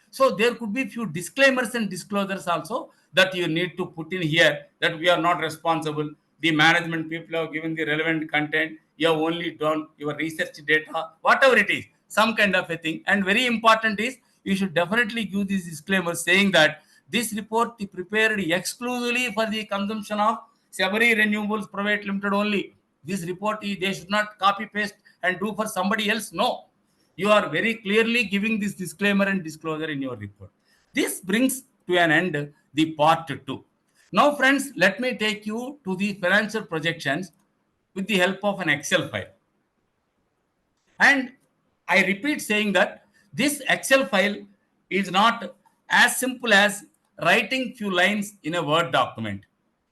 So there could be few disclaimers and disclosures also that you need to put in here, that we are not responsible. The management people have given the relevant content. You have only done your research data, whatever it is, some kind of a thing. And very important is you should definitely give this disclaimer saying that this report is prepared exclusively for the consumption of Sabari Renewables Private Limited only. This report they should not copy paste and do for somebody else. No, you are very clearly giving this disclaimer and disclosure in your report. This brings to an end the part 2. Now, friends, let me take you to the financial projections with the help of an Excel file. And I repeat saying that this Excel file is not as simple as writing few lines in a Word document.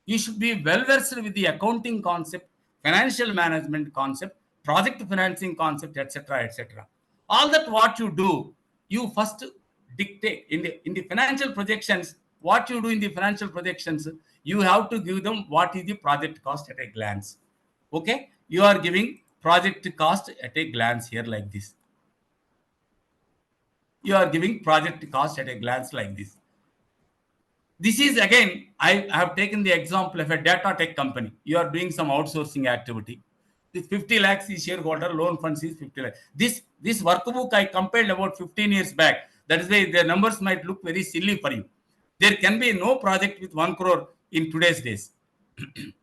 You should be well versed with the accounting concept, financial management concept, project financing concept, etc., etc. All that what you do, you first dictate in the financial projections. What you do in the financial projections, you have to give them what is the project cost at a glance. Okay, you are giving project cost at a glance here like this. You are giving project cost at a glance like this. This is again, I have taken the example of a data tech company. You are doing some outsourcing activity. This 50 lakhs is shareholder, loan funds is 50 lakhs. This workbook I compiled about 15 years back. That is why the numbers might look very silly for you. There can be no project with 1 crore in today's days.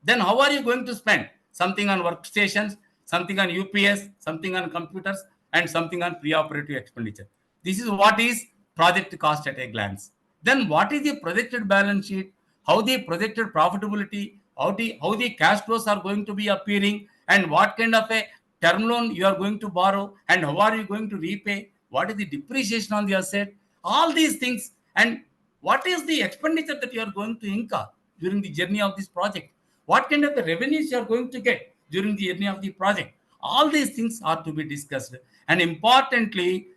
Then how are you going to spend? Something on workstations, something on UPS, something on computers, and something on pre-operative expenditure. This is what is project cost at a glance. Then what is the projected balance sheet? How the projected profitability? How the cash flows are going to be appearing? And what kind of a term loan you are going to borrow? And how are you going to repay? What is the depreciation on the asset? All these things. And what is the expenditure that you are going to incur during the journey of this project? What kind of the revenues you are going to get during the journey of the project? All these things are to be discussed. And importantly,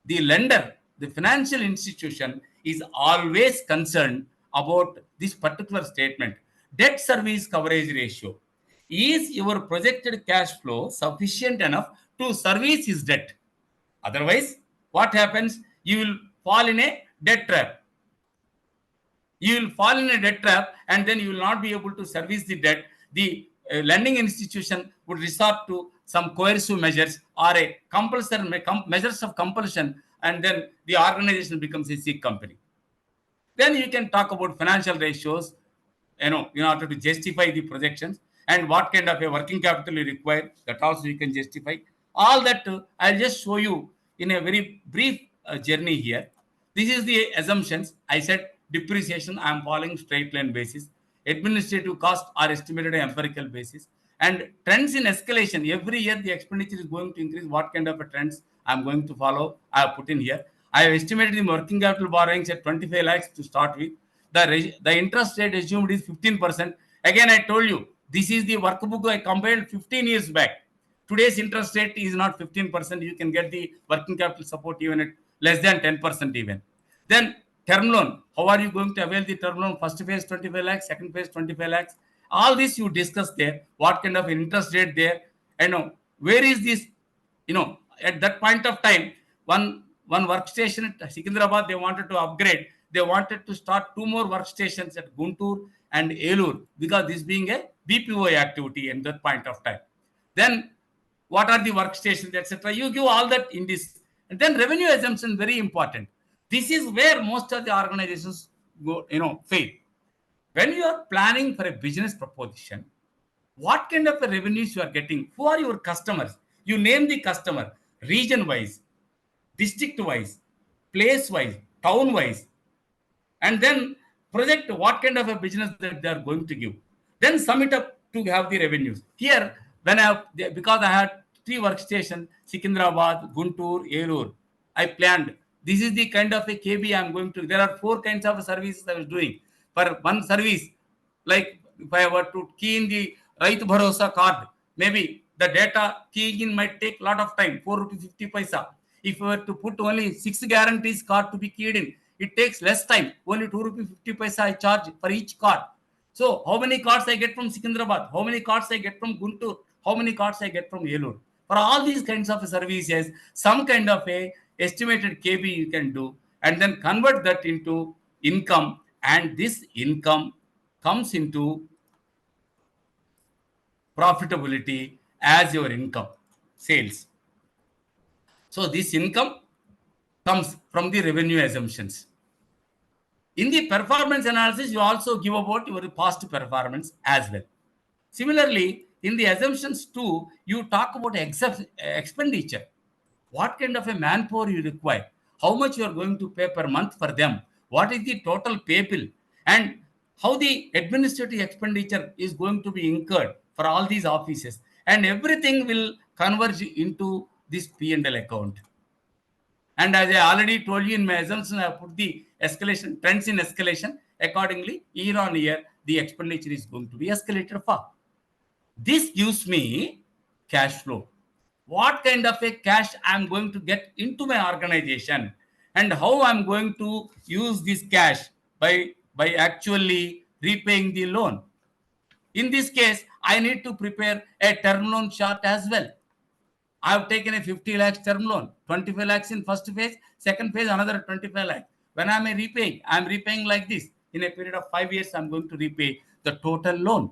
the lender, the financial institution, is always concerned about this particular statement. Debt service coverage ratio. Is your projected cash flow sufficient enough to service his debt? Otherwise, what happens? You will fall in a debt trap. You will fall in a debt trap, and then you will not be able to service the debt. The lending institution would resort to some coercive measures or a compulsory measures of compulsion, and then the organization becomes a sick company. Then you can talk about financial ratios, in order to justify the projections, and what kind of a working capital you require. That also you can justify. All that I'll just show you in a very brief journey here. This is the assumptions. I said depreciation, I am following straight line basis. Administrative costs are estimated on empirical basis. And trends in escalation, every year the expenditure is going to increase. What kind of a trends I am going to follow, I have put in here. I have estimated the working capital borrowings at 25 lakhs to start with. The interest rate assumed is 15%. Again, I told you, this is the workbook I compiled 15 years back. Today's interest rate is not 15%. You can get the working capital support even at less than 10% even. Then term loan. How are you going to avail the term loan? First phase 25 lakhs, second phase 25 lakhs. All this you discuss there. What kind of interest rate there? Where is this? At that point of time, one workstation at Secunderabad, they wanted to upgrade. They wanted to start 2 more workstations at Guntur and Elur, because this being a BPO activity at that point of time. Then what are the workstations, etc. You give all that in this. And then revenue assumption, very important. This is where most of the organizations go, fail. When you are planning for a business proposition, what kind of a revenues you are getting? Who are your customers? You name the customer, region wise, district wise, place wise, town wise, and then project what kind of a business that they are going to give. Then sum it up to have the revenues. Here, because I had 3 workstations, Secunderabad, Guntur, Elur, I planned. This is the kind of a KB I am going to. There are 4 kinds of services I was doing. For one service, like if I were to key in the Raitu Bharosa card, maybe the data keying in might take a lot of time, 4 rupees 50 paisa. If I were to put only 6 guarantees card to be keyed in, it takes less time. Only 2 rupees 50 paisa I charge for each card. So how many cards I get from Secunderabad? How many cards I get from Guntur? How many cards I get from Elur? For all these kinds of services, some kind of a estimated KB you can do, and then convert that into income, and this income comes into profitability as your income, sales. So this income comes from the revenue assumptions. In the performance analysis, you also give about your past performance as well. Similarly, in the assumptions too, you talk about expenditure. What kind of a manpower you require? How much you are going to pay per month for them? What is the total pay bill? And how the administrative expenditure is going to be incurred for all these offices? And everything will converge into this P&L account. And as I already told you in my assumption, I put the escalation, trends in escalation. Accordingly, year on year, the expenditure is going to be escalated for. This gives me cash flow. What kind of a cash I'm going to get into my organization, and how I'm going to use this cash by actually repaying the loan. In this case, I need to prepare a term loan chart as well. I have taken a 50 lakhs term loan, 25 lakhs in first phase, second phase another 25 lakhs. When I am repaying, I am repaying like this. In a period of 5 years, I am going to repay the total loan.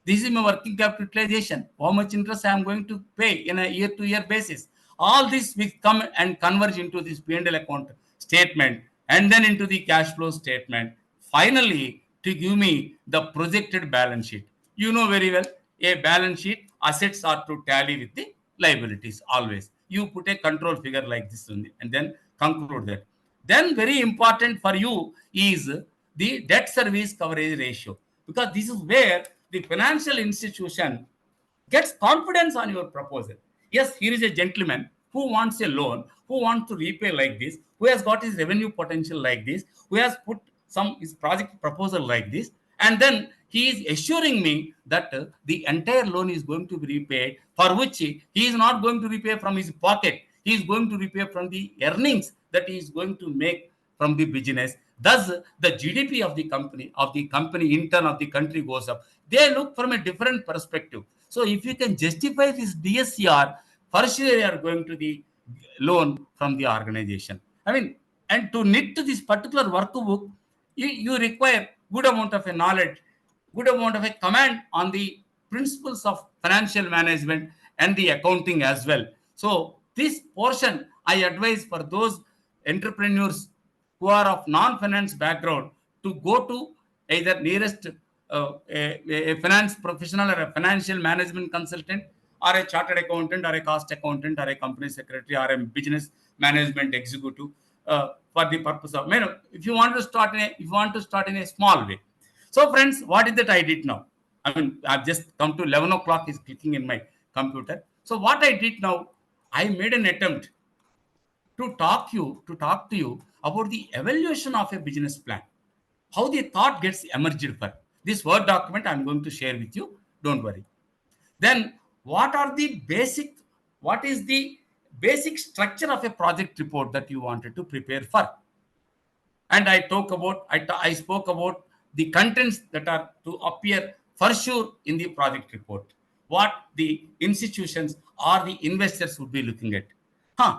This is my working capital utilization. How much interest I am going to pay in a year-to-year basis. All this will come and converge into this P&L account statement, and then into the cash flow statement. Finally, to give me the projected balance sheet. You know very well, a balance sheet, assets are to tally with the liabilities always. You put a control figure like this and then conclude that. Then very important for you is the debt service coverage ratio, because this is where the financial institution gets confidence on your proposal. Yes, here is a gentleman who wants a loan, who wants to repay like this, who has got his revenue potential like this, who has put his project proposal like this, and then he is assuring me that the entire loan is going to be repaid, for which he is not going to repay from his pocket. He is going to repay from the earnings that he is going to make from the business. Thus, the GDP of the company, in turn of the country goes up. They look from a different perspective. So, if you can justify this DSCR, for sure you are going to the loan from the organization. I mean, and to knit to this particular workbook, you require good amount of a knowledge, good amount of a command on the principles of financial management and the accounting as well. So this portion I advise for those entrepreneurs who are of non-finance background to go to either nearest a finance professional or a financial management consultant, or a chartered accountant, or a cost accountant, or a company secretary, or a business management executive. for the purpose of, if you want to start in a small way. So friends, what is that I did now? I mean, I've just come to 11 o'clock is clicking in my computer. So what I did now, I made an attempt to talk to you about the evaluation of a business plan, how the thought gets emerged for this word document I'm going to share with you. Don't worry. Then what is the basic structure of a project report that you wanted to prepare for? And I spoke about the contents that are to appear for sure in the project report, what the institutions or the investors would be looking at.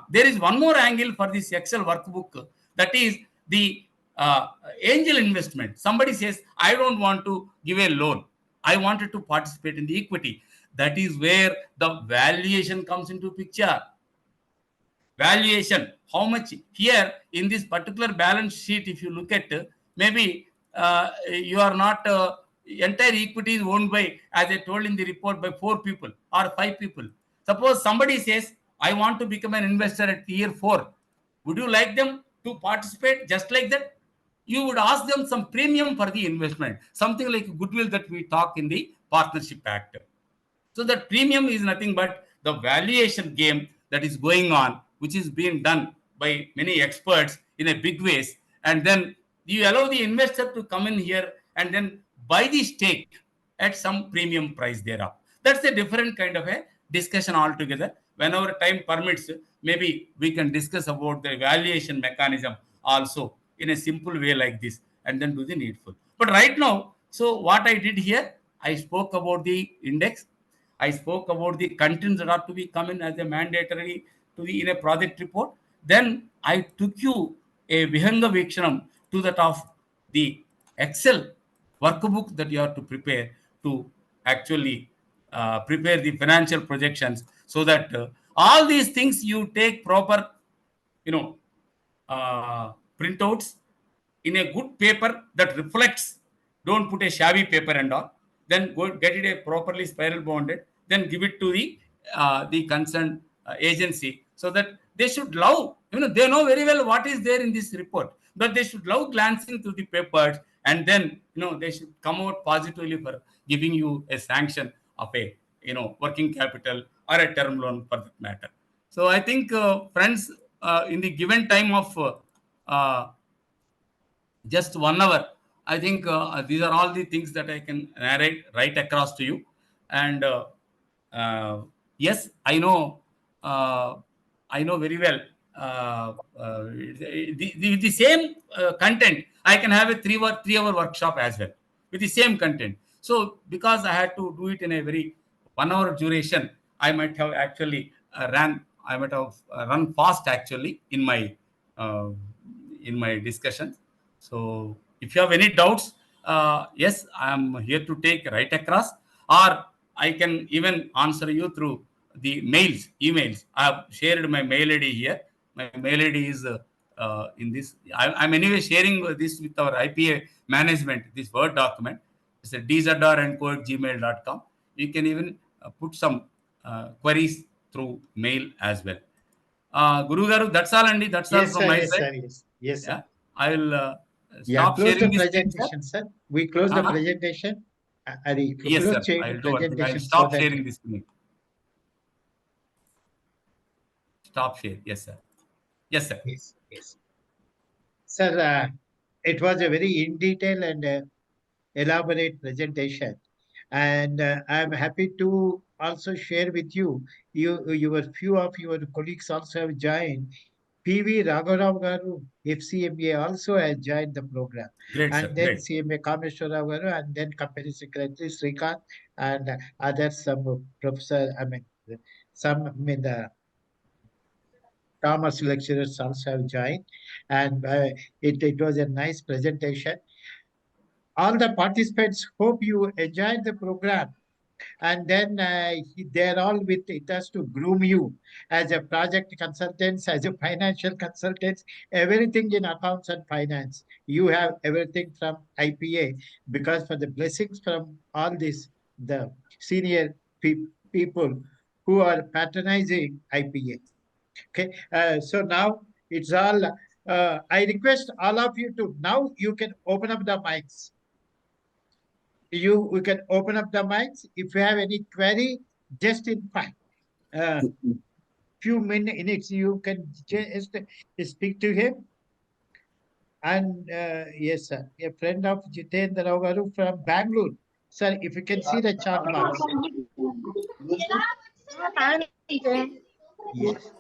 There is one more angle for this Excel workbook, that is the angel investment. Somebody says, I don't want to give a loan, I wanted to participate in the equity. That is where the valuation comes into picture. Valuation, how much here in this particular balance sheet, if you look at, maybe you are not entire equity is owned by, as I told in the report, by 4 people or 5 people. Suppose somebody says, I want to become an investor at year 4, would you like them to participate just like that? You would ask them some premium for the investment, something like goodwill that we talk in the partnership act. So that premium is nothing but the valuation game that is going on, which is being done by many experts in a big ways. And then you allow the investor to come in here and then buy the stake at some premium price thereof. That's a different kind of a discussion altogether. Whenever time permits, maybe we can discuss about the valuation mechanism also in a simple way like this, and then do the needful. But right now, so what I did here, I spoke about the index. I spoke about the contents that are to be come in as a mandatory to the in a project report. Then I took you a Vihanga Vikshanam to that of the Excel workbook that you have to prepare to actually prepare the financial projections, so that all these things you take proper, you know, printouts in a good paper that reflects. Don't put a shabby paper and all. Then go get it a properly spiral bonded. Then give it to the concerned agency, so that they should love. They know very well what is there in this report, but they should love glancing through the papers, and then they should come out positively for giving you a sanction of a working capital or a term loan for that matter. So I think, friends, in the given time of uh, just 1 hour, I think these are all the things that I can narrate right across to you. And uh, yes, uh, I know very well, the same content, I can have a 3 hour workshop as well with the same content. So because I had to do it in a very 1 hour duration, I might have actually run fast actually uh, in my discussions. So if you have any doubts, yes, I am here to take right across, or I can even answer you through the emails. I have shared my mail ID here. My mail ID is in this. I'm anyway sharing this with our IPA management, this Word document. It's a dzr@gmail.com. You can even put some queries through mail as well. Guru Garu, that's all, Andy. That's all Yes, from sir. my Yes, side. sir. Yes. Yes, sir. Yeah, I will Yeah, stop close the sharing the screen, sir. presentation, sir. We close the Uh-huh. presentation. Ari, Yes, close sir. change I'll do one thing. I'll presentation so stop that. sharing the screen. Stop share. Yes, sir. Yes, sir. Yes, yes. Sir, it was a very in detail and elaborate presentation. And I'm happy to also share with you, your few of your colleagues also have joined. PV Raghav Garu, FCMA also has joined the program. Great, sir. And then Great. CMA Kameshwara Garu, and then Company Secretary Srikant, and others, some professor, the Thomas lecturers also have joined. And it was a nice presentation. All the participants hope you enjoyed the program, and then they're all with it us to groom you as a project consultants, as a financial consultants, everything in accounts and finance. You have everything from IPA, because for the blessings from all this, the senior people who are patronizing IPA. Okay, so now it's all I request all of you to now you can open up the mics. We can open up the mics. If you have any query, just in few minutes, you can just speak to him. And yes, sir, a friend of Zitendra Garu from Bangalore. Sir, if you can see the chat box. Yes.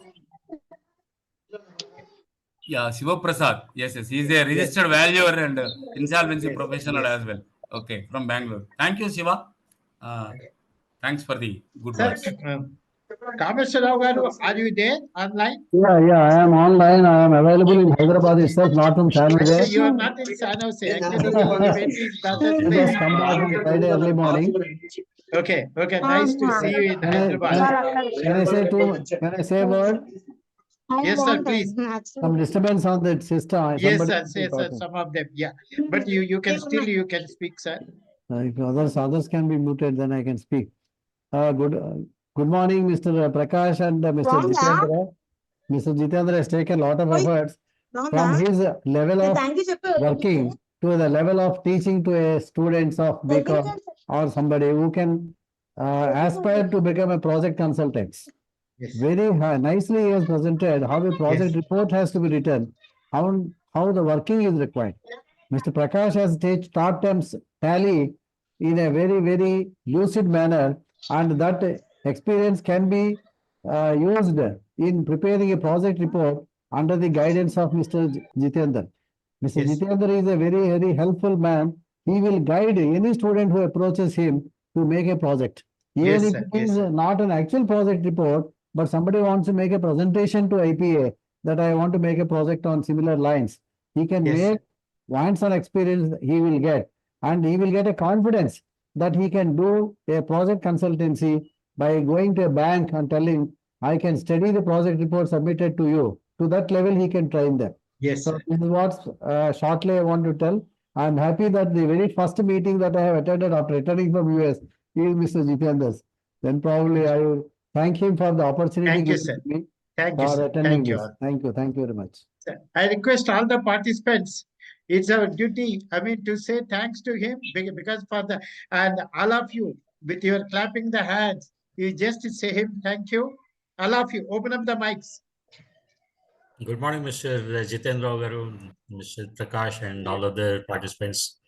Yeah, Shiva Prasad. Yes, yes. He's a registered valuer and insolvency Yes, professional yes. as well. Okay, from Bangalore. Thank you, Shiva. Thanks for the good Sir, words. Kameswarrao Garu, are you there online? Yeah, I am online. I am available in Hyderabad itself, not from San Actually, Jose. you are not in San Jose. Actually, you went to his brother's We place. just come back on Friday early morning. Okay, nice to see you in Hyderabad. Can I say a word? Yes, sir, please. Some disturbance on the system. Yes, Somebody sir, is yes, sir, talking. some of them, yeah. But you can speak, sir. If others can be muted, then I can speak. Good morning, Mr. Prakash and Mr. Zitendra. Mr. Zitendra has taken a lot of efforts from his level of working to the level of teaching to a students of BCom or somebody who can aspire to become a project consultant. Yes, Very nicely he has presented how a project Yes. report has to be written, how the working is required. Mr. Prakash has taught them tally in a very, very lucid manner, and that experience can be used in preparing a project report under the guidance of Mr. Jitendra. Mr. Yes. Jitendra is a very, very helpful man. He will guide any student who approaches him to make a project. Even Yes, if sir. it Yes, is sir. not an actual project report, but somebody wants to make a presentation to IPA that I want to make a project on similar lines. He can Yes, make sir. hands-on experience he will get, and he will get a confidence that he can do a project consultancy by going to a bank and telling, I can study the project report submitted to you. To that level, he can train them. Yes, So sir. this is what shortly I want to tell. I'm happy that the very first meeting that I have attended after returning from US is Mr. Jitendra's. Then probably I will thank him for the opportunity Thank you, given sir. to me Thank you, for sir. attending Thank you this. all. Thank you. Thank you very much. Sir, I request all the participants. It's our duty, to say thanks to him because for the and all of you with your clapping the hands, you just say him thank you. All of you, open up the mics. Good morning, Mr. Jitendra Garu, Mr. Prakash, and all other participants.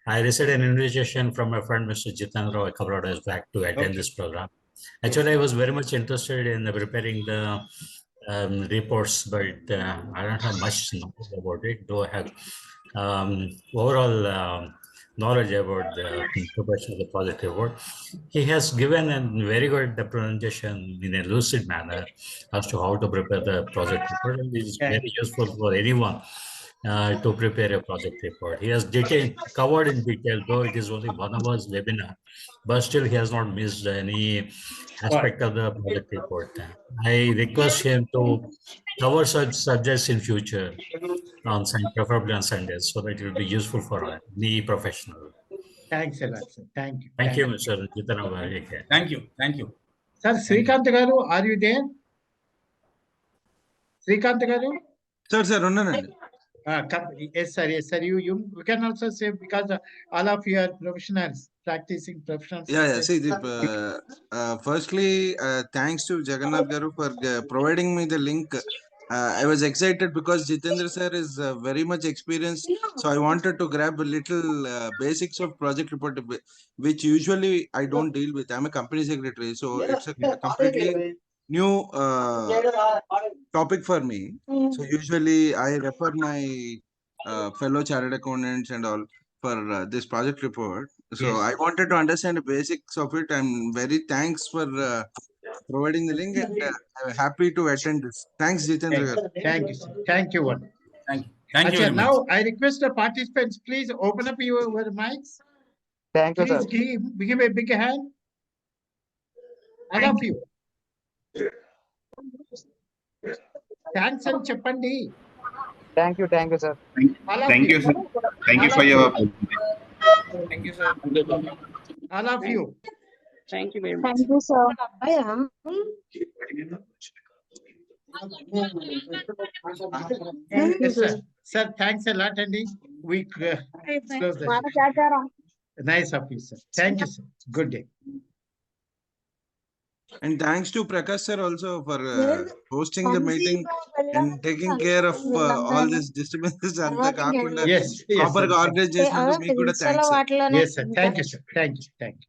I received an invitation from my friend, Mr. Jitendra, a couple of days back to attend this program. Actually, I was very much interested in preparing the reports, but I don't have much knowledge about it, though I have overall knowledge about the preparation of the project report. He has given a very good presentation in a lucid manner as to how to prepare the project report, and it is very useful for anyone to prepare a project report. He has covered in detail, though it is only 1 hour's webinar, but still he has not missed any aspect of the project report. I request him to cover such subjects in future on Sunday, preferably on Sundays, so that it will be useful for any professional. Thanks a lot, sir. Thank you. Thank you, Mr. Jitendra. Thank you. Thank you. Sir, Srikant Garu, are you there? Srikant Garu? Sir, ఉన్నానండి. Yes, sir. Yes, sir. You can also say because all of you are professionals, practicing professionals. Yeah. See, firstly, thanks to Jagannath Garu for providing me the link. I was excited because Jitendra sir is very much experienced. So I wanted to grab a little basics of project report, which usually I don't deal with. I'm a company secretary, so it's a completely new topic for me. So usually I refer my fellow chartered accountants and all for this project report. So Yes. I wanted to understand the basics of it. I'm very thanks for providing the link, and I'm happy to attend this. Thanks, Jitendra. Thank you, sir. Thank you, one. Thank you. Thank you Achha, very much. now I request the participants, please open up your mics. Thank you, Please sir. give a big hand. All of you. Thanks and Chapandi. Thank you, sir. All of Thank you. you, sir. Thank you All for of your. Thank you, sir. All of you. Thank you very much. Thank you, sir. Yes, sir. Sir, thanks a lot, Andy. We close the session. Nice of you, sir. Thank you, sir. Good day. And thanks to Prakash sir also for hosting the meeting and taking care of all these disturbances. అంతా కాకుండా Yes, yes, proper sir. గా organise చేసినందుకు మీకు కూడా thanks. Yes, sir. Thank you, sir. Thank you. Thank you.